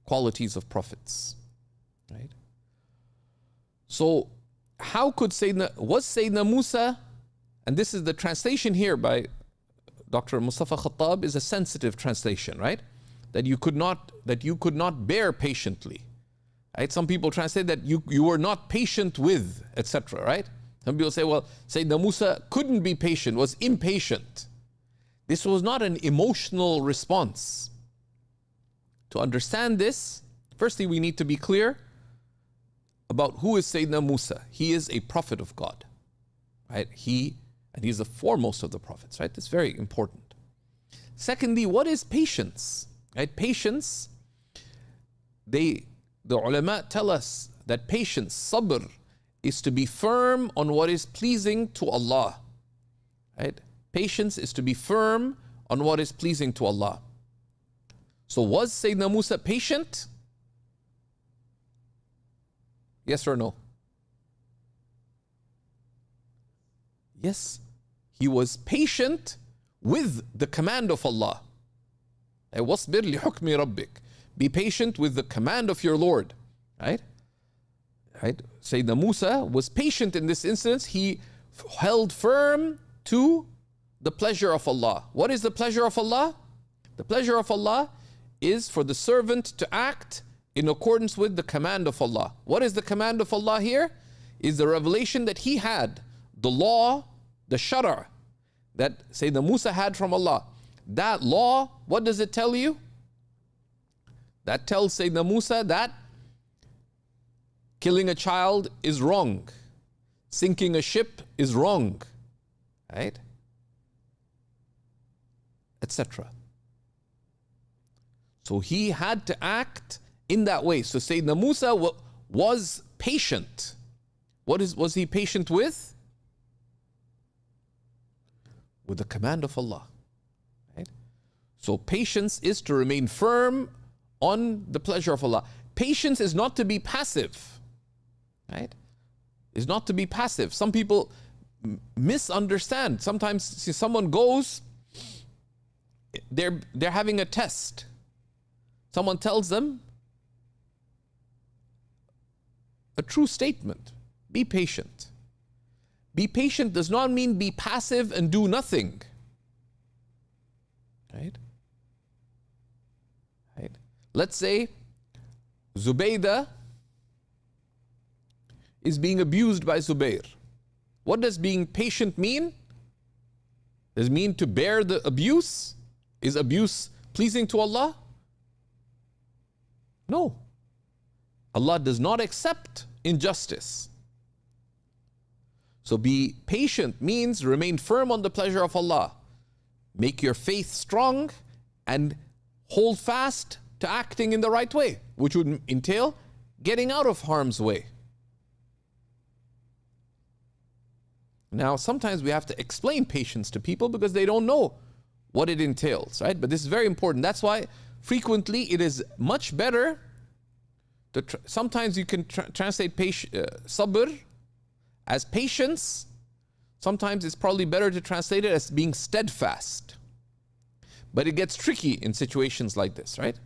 qualities of prophets. Right? So, how could was Sayyidina Musa, and this is the translation here by Dr. Mustafa Khattab, is a sensitive translation, right? That you could not bear patiently. Right? Some people translate that you were not patient with, etc. Right? Some people say, well, Sayyidina Musa couldn't be patient, was impatient. This was not an emotional response. To understand this, firstly, we need to be clear about who is Sayyidina Musa. He is a prophet of God, right? He's the foremost of the prophets, right? That's very important. Secondly, what is patience? Right? Patience, the ulama tell us that patience, sabr, is to be firm on what is pleasing to Allah. Right? Patience is to be firm on what is pleasing to Allah. So was Sayyidina Musa patient? Yes or no? Yes, he was patient with the command of Allah. وَاصْبِرْ لِحُكْمِ رَبِّكَ. Be patient with the command of your Lord. Right? Right? Sayyidina Musa was patient in this instance. He held firm to the pleasure of Allah. What is the pleasure of Allah? The pleasure of Allah is for the servant to act in accordance with the command of Allah. What is the command of Allah here? Is the revelation that he had, the law, the shara, that Sayyidina Musa had from Allah. That law, what does it tell you? That tells Sayyidina Musa that killing a child is wrong. Sinking a ship is wrong. Right? Etc. So he had to act in that way. So Sayyidina Musa was patient. Was he patient with? With the command of Allah. Right? So patience is to remain firm on the pleasure of Allah. Patience is not to be passive. Right? Is not to be passive. Some people misunderstand. Sometimes see someone goes, they're having a test. Someone tells them a true statement. Be patient. Be patient does not mean be passive and do nothing. Right? Right? Let's say Zubaydah is being abused by Zubair. What does being patient mean? Does it mean to bear the abuse? Is abuse pleasing to Allah? No. Allah does not accept injustice. So be patient means remain firm on the pleasure of Allah. Make your faith strong and hold fast to acting in the right way, which would entail getting out of harm's way. Now, sometimes we have to explain patience to people because they don't know what it entails, right? But this is very important. That's why frequently it is much better to sometimes you can translate sabr as patience. Sometimes it's probably better to translate it as being steadfast. But it gets tricky in situations like this, right?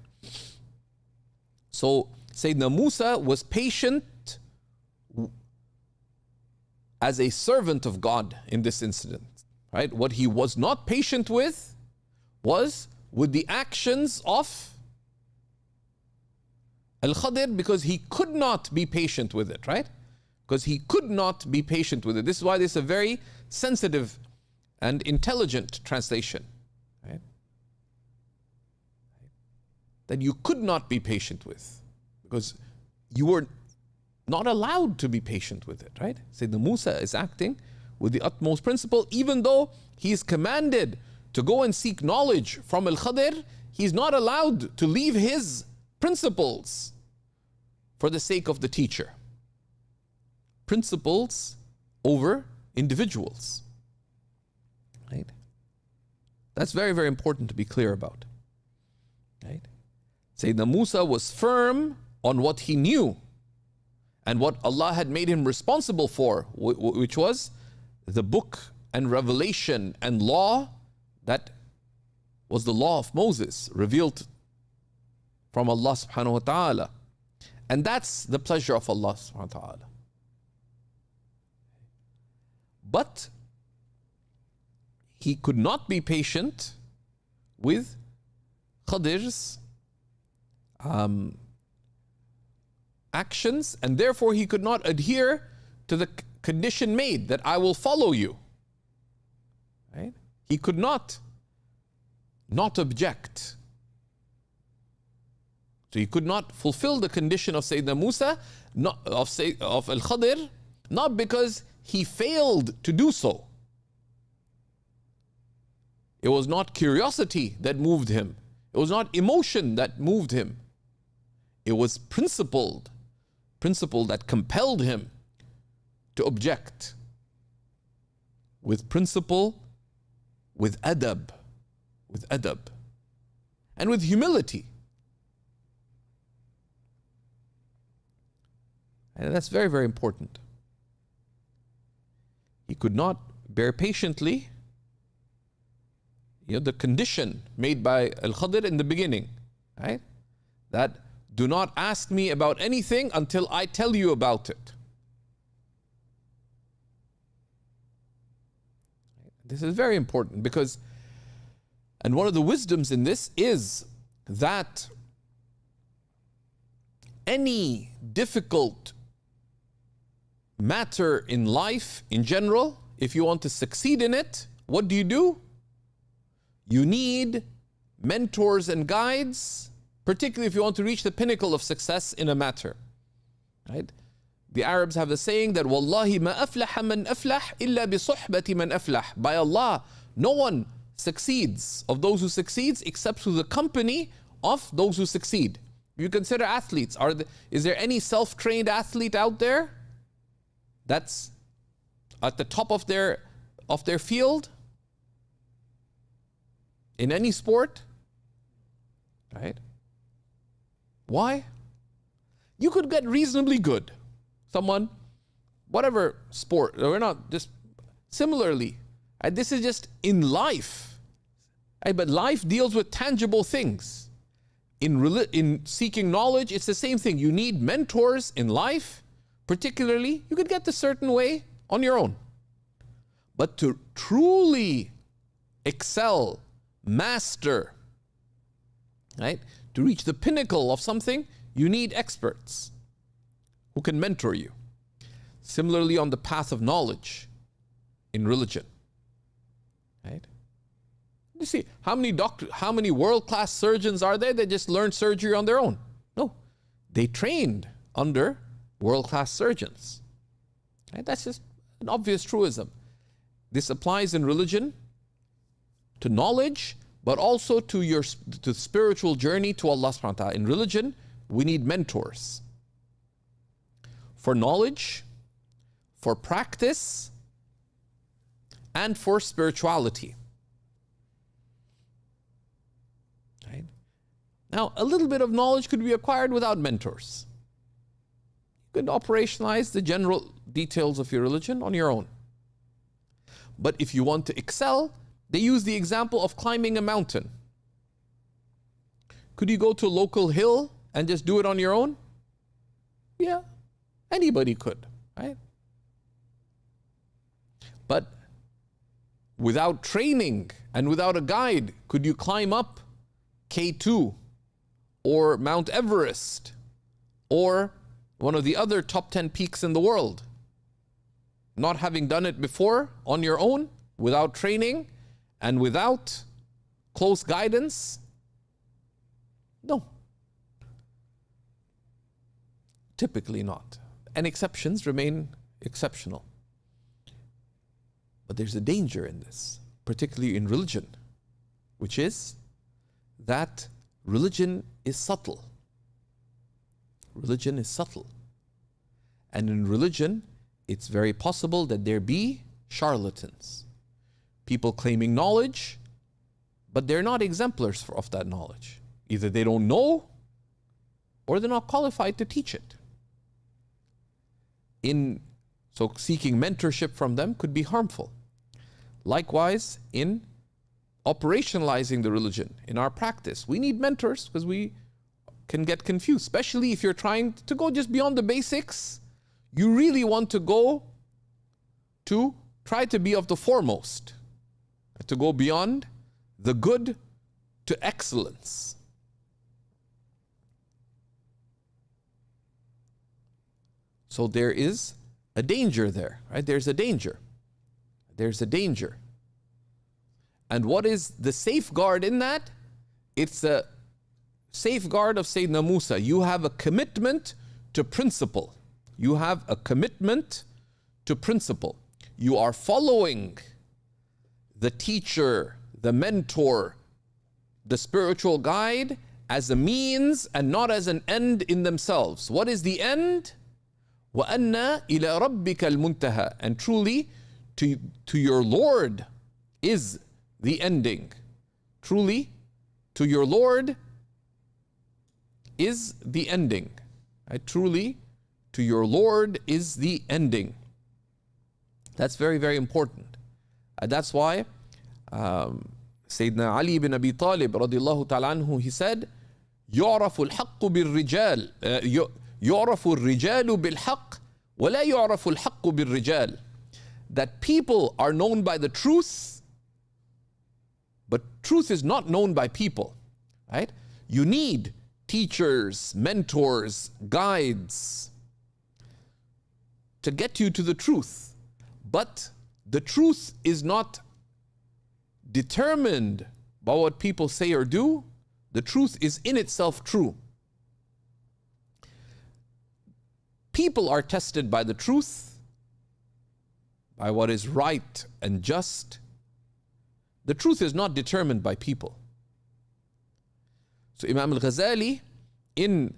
So Sayyidina Musa was patient as a servant of God in this incident, right? What he was not patient with was with the actions of Al-Khadir, because he could not be patient with it, right? Because he could not be patient with it. This is why this is a very sensitive and intelligent translation, right? That you could not be patient with, because you were not allowed to be patient with it, right? Sayyidina Musa is acting with the utmost principle, even though he is commanded to go and seek knowledge from Al-Khadir, he's not allowed to leave his principles for the sake of the teacher. Principles over individuals, right? That's very, very important to be clear about, right? Sayyidina Musa was firm on what he knew and what Allah had made him responsible for, which was the book and revelation and law that was the law of Moses revealed from Allah subhanahu wa ta'ala. And that's the pleasure of Allah subhanahu wa ta'ala. But he could not be patient with Khadir's actions, and therefore he could not adhere to the condition made that I will follow you. Right? He could not object. So he could not fulfill the condition of Sayyidina Musa, of Al-Khadir, not because he failed to do so. It was not curiosity that moved him. It was not emotion that moved him. It was principle that compelled him to object with principle, with adab, and with humility. And that's very, very important. He could not bear patiently the condition made by Al-Khadir in the beginning, right? That do not ask me about anything until I tell you about it. This is very important because, and one of the wisdoms in this is that any difficult matter in life in general, if you want to succeed in it, what do? You need mentors and guides, particularly if you want to reach the pinnacle of success in a matter. Right? The Arabs have the saying that Wallahi ma aflaha man aflah illa bi suhbati man aflah. By Allah, no one succeeds of those who succeeds except through the company of those who succeed. You consider athletes. Is there any self-trained athlete out there that's at the top of their field in any sport? Right? Why? You could get reasonably good. Someone, whatever sport, we're not just similarly. This is just in life. But life deals with tangible things. In seeking knowledge, it's the same thing. You need mentors in life. Particularly, you could get a certain way on your own. But to truly excel, master, right? To reach the pinnacle of something, you need experts who can mentor you. Similarly, on the path of knowledge in religion, right? You see, how many world-class surgeons are there that just learned surgery on their own? No, they trained under world-class surgeons. Right? That's just an obvious truism. This applies in religion to knowledge, but also to spiritual journey to Allah subhanahu wa ta'ala. In religion, we need mentors for knowledge, for practice, and for spirituality. Right? Now, a little bit of knowledge could be acquired without mentors. You could operationalize the general details of your religion on your own. But if you want to excel, they use the example of climbing a mountain. Could you go to a local hill and just do it on your own? Yeah, anybody could, right? But without training and without a guide, could you climb up K2 or Mount Everest or one of the other top 10 peaks in the world? Not having done it before on your own, without training and without close guidance? No. Typically not. And exceptions remain exceptional. But there's a danger in this, particularly in religion, which is that religion is subtle. Religion is subtle. And in religion, it's very possible that there be charlatans. People claiming knowledge, but they're not exemplars of that knowledge. Either they don't know, or they're not qualified to teach it. So seeking mentorship from them could be harmful. Likewise, in operationalizing the religion, in our practice, we need mentors because we can get confused, especially if you're trying to go just beyond the basics. You really want to go to try to be of the foremost, to go beyond the good to excellence. So there is a danger there, right? There's a danger. There's a danger. And what is the safeguard in that? It's a safeguard of Sayyidina Musa. You have a commitment to principle. You have a commitment to principle. You are following the teacher, the mentor, the spiritual guide as a means and not as an end in themselves. What is the end? وَأَنَّ إِلَىٰ رَبِّكَ الْمُنْتَهَى. And truly, to your Lord is the ending. Truly, to your Lord is the ending. Truly, to your Lord is the ending. That's very, very important. That's why Sayyidina Ali ibn Abi Talib radiallahu ta'ala anhu, he said, يُعْرَفُ الْحَقُّ بِالرِّجَالِ يُعْرَفُ الرِّجَالُ بِالْحَقِّ وَلَا يُعْرَفُ الْحَقُّ بِالرِّجَالِ. That people are known by the truth, but truth is not known by people, right? You need teachers, mentors, guides to get you to the truth. But the truth is not determined by what people say or do. The truth is in itself true. People are tested by the truth, by what is right and just. The truth is not determined by people. So Imam al-Ghazali, in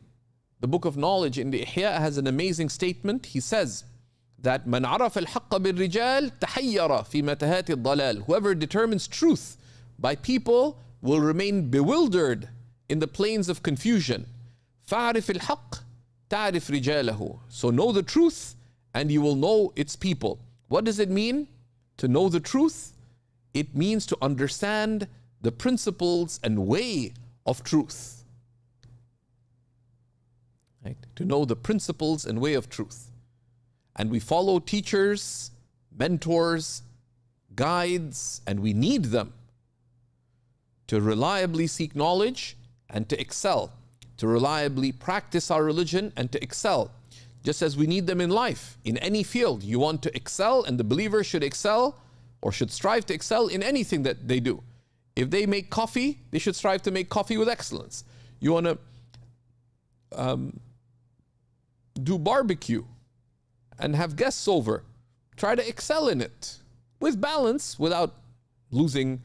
the book of knowledge, in the Ihya, has an amazing statement. He says that من عرف الحق بالرجال تحير في متاهات الضلال. Whoever determines truth by people will remain bewildered in the plains of confusion. فاعرف الحق تعرف رجاله. So know the truth and you will know its people. What does it mean to know the truth? It means to understand the principles and way of truth. Right? To know the principles and way of truth. And we follow teachers, mentors, guides, and we need them to reliably seek knowledge and to excel, to reliably practice our religion and to excel. Just as we need them in life, in any field. You want to excel, and the believer should excel or should strive to excel in anything that they do. If they make coffee, they should strive to make coffee with excellence. You want to do barbecue and have guests over, try to excel in it with balance, without losing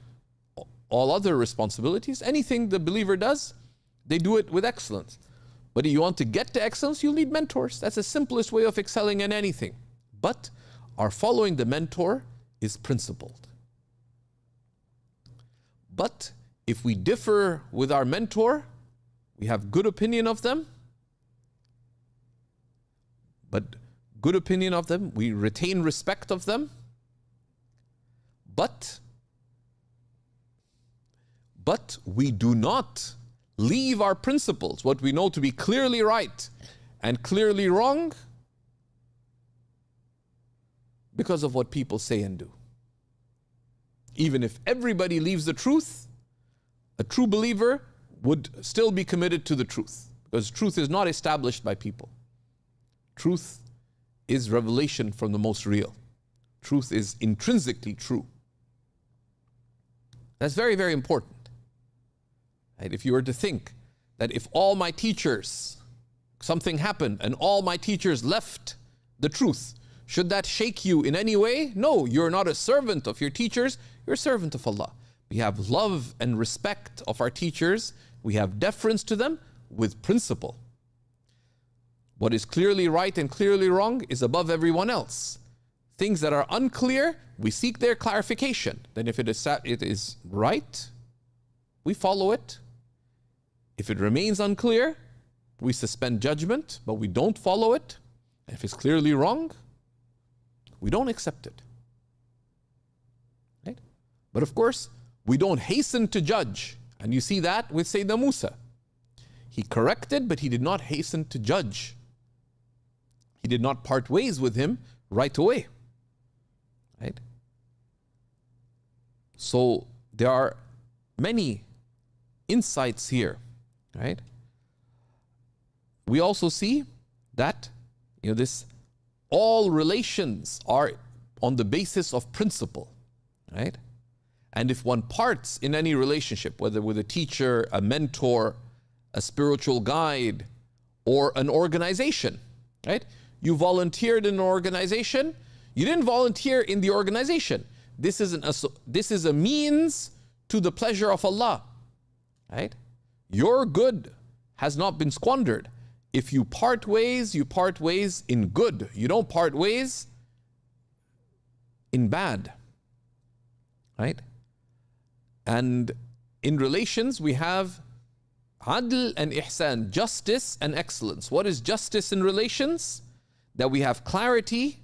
all other responsibilities, anything the believer does, they do it with excellence. But if you want to get to excellence, you'll need mentors. That's the simplest way of excelling in anything. But our following the mentor is principled. But if we differ with our mentor, we have good opinion of them, but good opinion of them, we retain respect of them, but we do not leave our principles, what we know to be clearly right and clearly wrong, because of what people say and do. Even if everybody leaves the truth, a true believer would still be committed to the truth, because truth is not established by people. Truth is revelation from the most real. Truth is intrinsically true. That's very, very important. Right? If you were to think that if all my teachers, something happened and all my teachers left the truth, should that shake you in any way? No, you're not a servant of your teachers, you're a servant of Allah. We have love and respect of our teachers. We have deference to them with principle. What is clearly right and clearly wrong is above everyone else. Things that are unclear, we seek their clarification. Then if it is right, we follow it. If it remains unclear, we suspend judgment, but we don't follow it. And if it's clearly wrong, we don't accept it. Right? But of course, we don't hasten to judge. And you see that with Sayyidina Musa. He corrected, but he did not hasten to judge. He did not part ways with him right away. Right? So there are many insights here. Right? We also see that this all relations are on the basis of principle. Right? And if one parts in any relationship, whether with a teacher, a mentor, a spiritual guide, or an organization, right? You volunteered in an organization, you didn't volunteer in the organization. This is a means to the pleasure of Allah, right? Your good has not been squandered. If you part ways in good. You don't part ways in bad, right? And in relations, we have adl and ihsan, justice and excellence. What is justice in relations? That we have clarity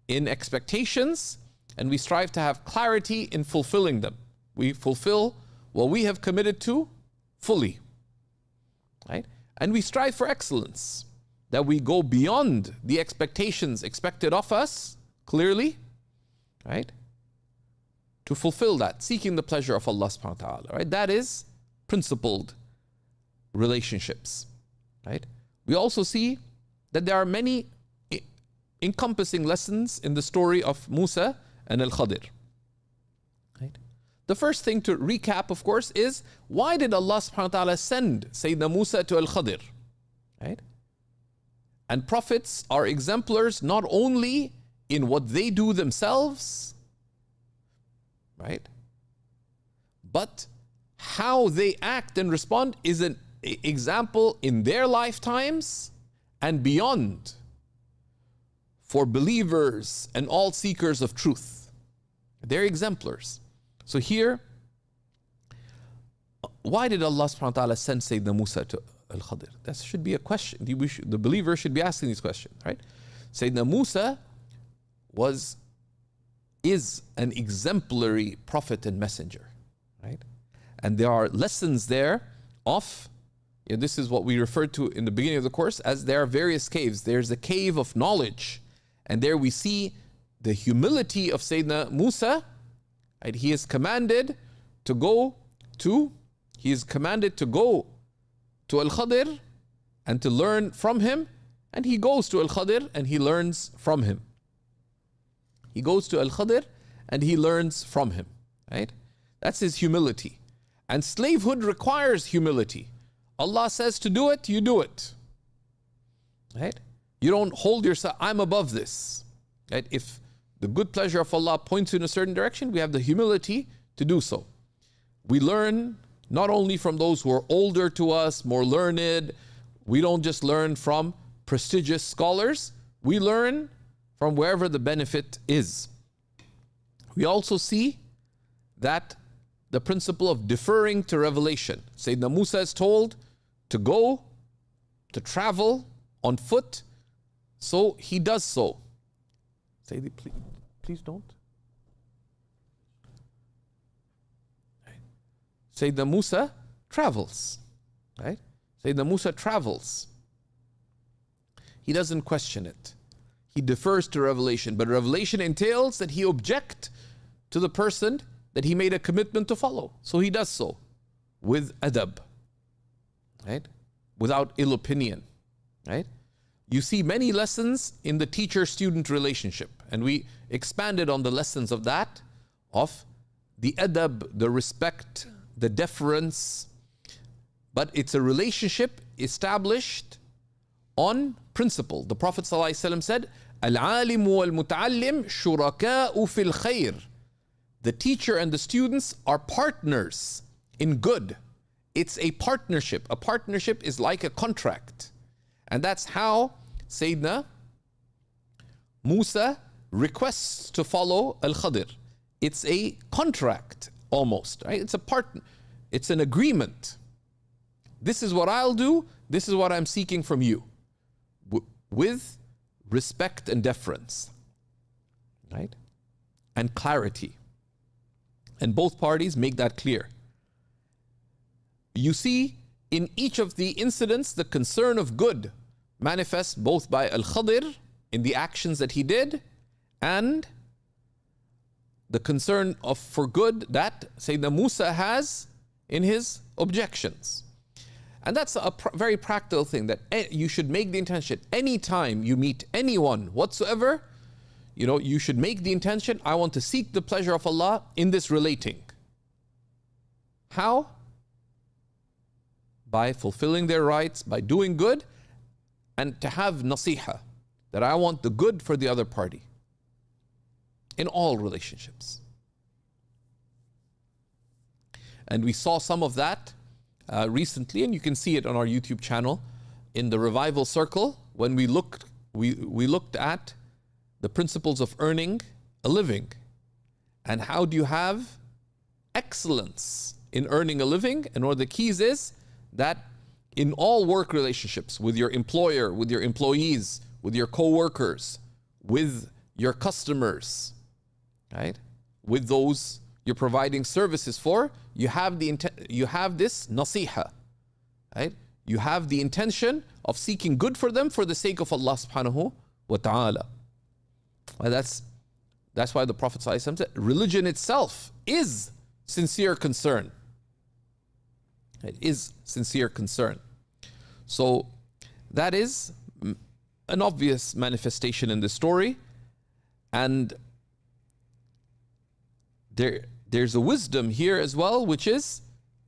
in expectations and we strive to have clarity in fulfilling them. We fulfill what we have committed to fully, right? And we strive for excellence, that we go beyond the expectations expected of us clearly, right? To fulfill that, seeking the pleasure of Allah subhanahu wa ta'ala, right? That is principled relationships, right? We also see that there are many encompassing lessons in the story of Musa and al-Khadir, right? The first thing to recap, of course, is why did Allah subhanahu wa ta'ala send Sayyidina Musa to al-Khadir, right? And prophets are exemplars not only in what they do themselves, right? But how they act and respond is an example in their lifetimes and beyond for believers and all seekers of truth. They're exemplars. So here, why did Allah subhanahu wa ta'ala send Sayyidina Musa to al-Khadir? That should be a question. The believer should be asking these questions, right? Sayyidina Musa is an exemplary prophet and messenger, right? And there are lessons there of, this is what we referred to in the beginning of the course as there are various caves. There's a cave of knowledge, and there we see the humility of Sayyidina Musa, right? He is commanded to go to al-Khadir and to learn from him, and he goes to al-Khadir and he learns from him. He goes to al-Khadir and he learns from him, right? That's his humility. And slavehood requires humility. Allah says to do it, you do it, right? You don't hold yourself, I'm above this, right? If the good pleasure of Allah points you in a certain direction, we have the humility to do so. we learn not only from those who are older to us, more learned. We don't just learn from prestigious scholars. We learn from wherever the benefit is. We also see that the principle of deferring to revelation. Sayyidina Musa is told to go, to travel on foot, so he does so. Sayyidi, please don't. Sayyidina Musa travels, right? Sayyidina Musa travels. He doesn't question it. He defers to revelation, but revelation entails that he object to the person that he made a commitment to follow. So he does so with adab, right? Without ill opinion, right? You see many lessons in the teacher-student relationship, and we expanded on the lessons of that, of the adab, the respect, the deference, but it's a relationship established on principle. The Prophet ﷺ said, "Al-alimu wal-muta'allim shuraka'u fil khair." The teacher and the students are partners in good. It's a partnership. A partnership is like a contract. And that's how Sayyidina Musa requests to follow Al-Khadir. It's a contract almost, right? It's an agreement. This is what I'll do. This is what I'm seeking from you. With respect and deference, right? And clarity. And both parties make that clear. You see in each of the incidents the concern of good manifest both by Al-Khadir in the actions that he did and the concern for good that Sayyidina Musa has in his objections. And that's a very practical thing, that you should make the intention anytime you meet anyone whatsoever. You should make the intention, I want to seek the pleasure of Allah in this relating. How? By fulfilling their rights, by doing good, and to have nasiha, that I want the good for the other party in all relationships. And we saw some of that recently, and you can see it on our YouTube channel in the Revival Circle when we looked at the principles of earning a living. And how do you have excellence in earning a living? And one of the keys is that in all work relationships, with your employer, with your employees, with your co-workers, with your customers, right? With those you're providing services for, you have this nasiha, right? You have the intention of seeking good for them for the sake of Allah subhanahu wa ta'ala. And that's why the Prophet ﷺ said, religion itself is sincere concern. It is sincere concern. So that is an obvious manifestation in this story. And there's a wisdom here as well, which is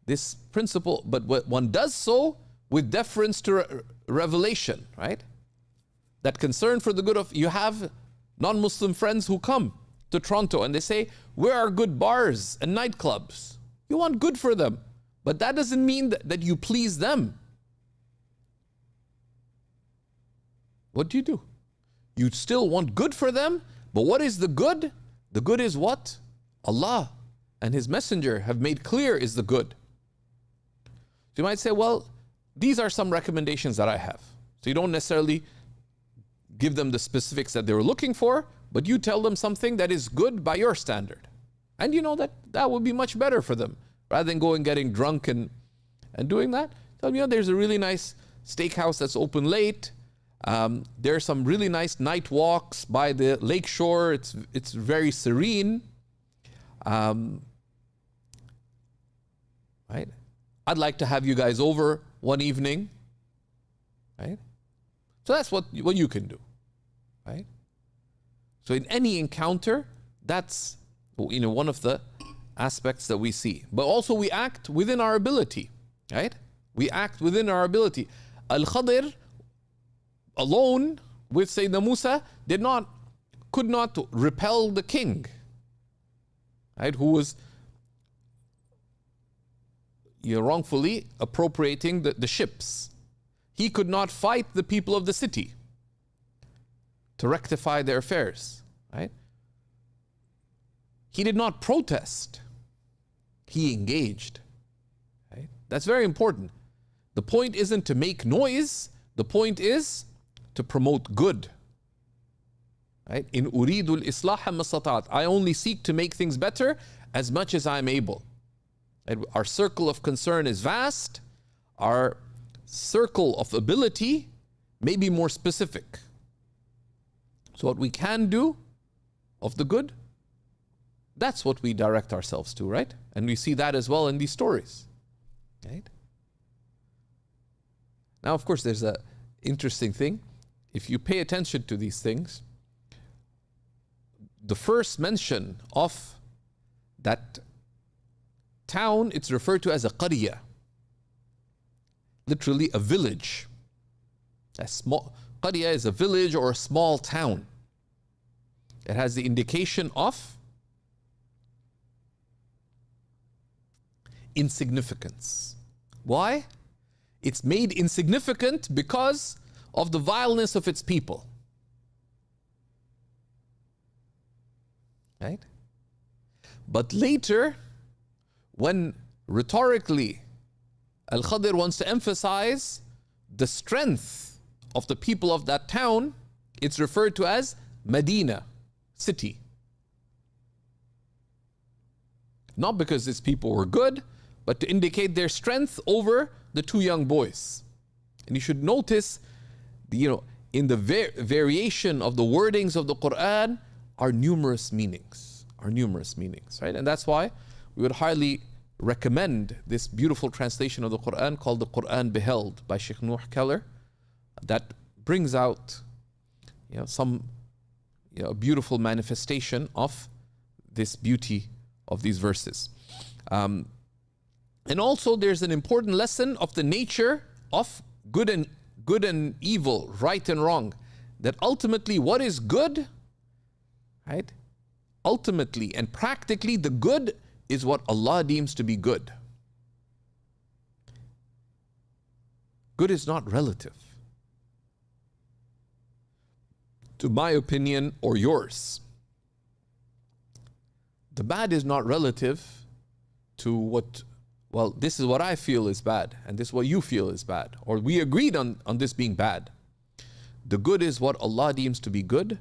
this principle, but one does so with deference to revelation, right? That concern for the good of, you have non-Muslim friends who come to Toronto and they say, where are good bars and nightclubs? You want good for them, but that doesn't mean that you please them. What do? You still want good for them, but what is the good? The good is what Allah and His Messenger have made clear is the good. So you might say, well, these are some recommendations that I have. So you don't necessarily give them the specifics that they were looking for, but you tell them something that is good by your standard. And you know that would be much better for them. Rather than going getting drunk and doing that, tell them, there's a really nice steakhouse that's open late. There are some really nice night walks by the lake shore. It's very serene. Right? I'd like to have you guys over one evening. Right? So that's what you can do. Right? So in any encounter, that's one of the aspects that we see. But also we act within our ability. Right? We act within our ability. Al-Khadir alone with Sayyidina Musa could not repel the king, right? Who was wrongfully appropriating the ships. He could not fight the people of the city to rectify their affairs, right? He did not protest. He engaged, right? That's very important. The point isn't to make noise. The point is to promote good, right? In uridul islaha mastata'at. I only seek to make things better as much as I'm able. And our circle of concern is vast. Our circle of ability may be more specific. So what we can do of the good, that's what we direct ourselves to, right? And we see that as well in these stories, right? Now, of course, there's an interesting thing. If you pay attention to these things, the first mention of that town, it's referred to as a qarya, literally a village. A small qarya is a village or a small town. It has the indication of insignificance. Why? It's made insignificant because of the vileness of its people. Right? But later, when rhetorically Al-Khadir wants to emphasize the strength of the people of that town, it's referred to as Medina, city. Not because its people were good, but to indicate their strength over the two young boys. And you should notice, in the variation of the wordings of the Quran are numerous meanings, right? And that's why we would highly recommend this beautiful translation of the Quran called The Quran Beheld by Sheikh Nuh Keller, that brings out some beautiful manifestation of this beauty of these verses. And also there's an important lesson of the nature of good and evil, right and wrong. That ultimately what is good, right? Ultimately and practically the good is what Allah deems to be good. Good is not relative to my opinion or yours. The bad is not relative to this is what I feel is bad, and this is what you feel is bad, or we agreed on this being bad. The good is what Allah deems to be good.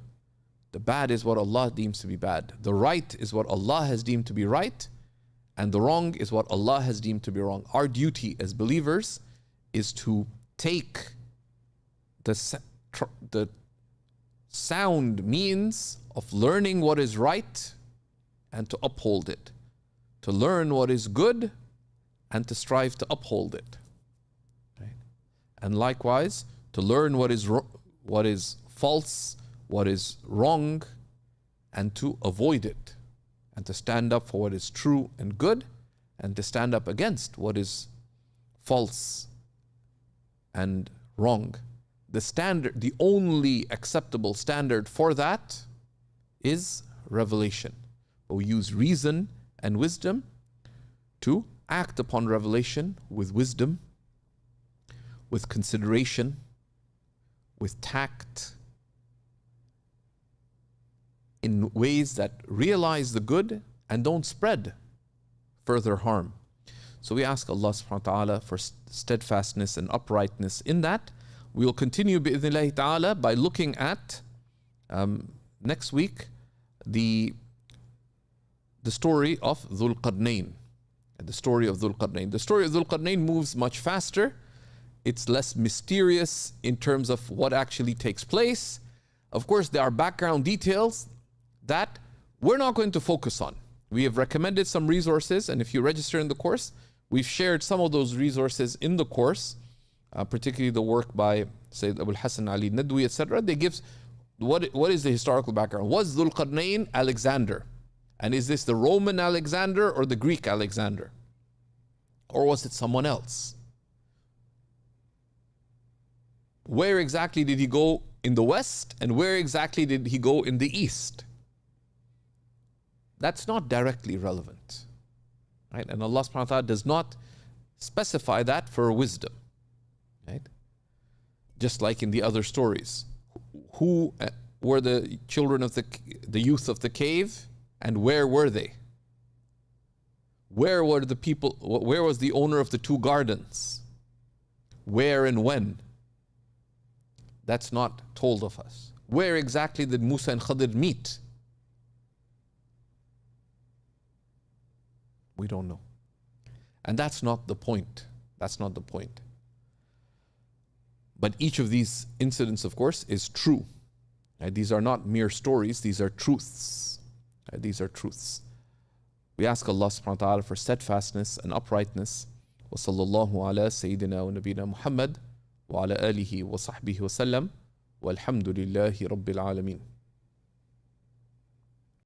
The bad is what Allah deems to be bad. The right is what Allah has deemed to be right, and the wrong is what Allah has deemed to be wrong. Our duty as believers is to take the sound means of learning what is right and to uphold it, to learn what is good and to strive to uphold it, right? And likewise, to learn what is false, what is wrong, and to avoid it, and to stand up for what is true and good, and to stand up against what is false and wrong. The only acceptable standard for that is revelation. But we use reason and wisdom to act upon revelation with wisdom, with consideration, with tact, in ways that realize the good and don't spread further harm. So we ask Allah subhanahu wa ta'ala for steadfastness and uprightness in that. We will continue bi'idhnillahi ta'ala by looking at next week the story of Dhul Qarnayn. The story of Dhul Qarnayn. The story of Dhul Qarnayn moves much faster. It's less mysterious in terms of what actually takes place. Of course, there are background details that we're not going to focus on. We have recommended some resources, and if you register in the course, we've shared some of those resources in the course, particularly the work by Sayyid Abul Hasan Ali Nadwi, etc. They give what is the historical background. Was Dhul Qarnayn Alexander? And is this the Roman Alexander or the Greek Alexander? Or was it someone else? Where exactly did he go in the west, and where exactly did he go in the east? That's not directly relevant, right? And Allah subhanahu wa ta'ala does not specify that for wisdom, right? Just like in the other stories. Who were the children of the youth of the cave, and where were they? Where were the people, where was the owner of the two gardens? Where and when? That's not told of us. Where exactly did Musa and Khadir meet? We don't know. And that's not the point. That's not the point. But each of these incidents, of course, is true. Right? These are not mere stories, these are truths. Right? These are truths. We ask Allah subhanahu wa ta'ala for steadfastness and uprightness. Wa sallallahu ala Sayyidina wa Nabina Muhammad wa ala alihi wa sahbihi wa sallam. Walhamdulillahi Rabbil Alameen.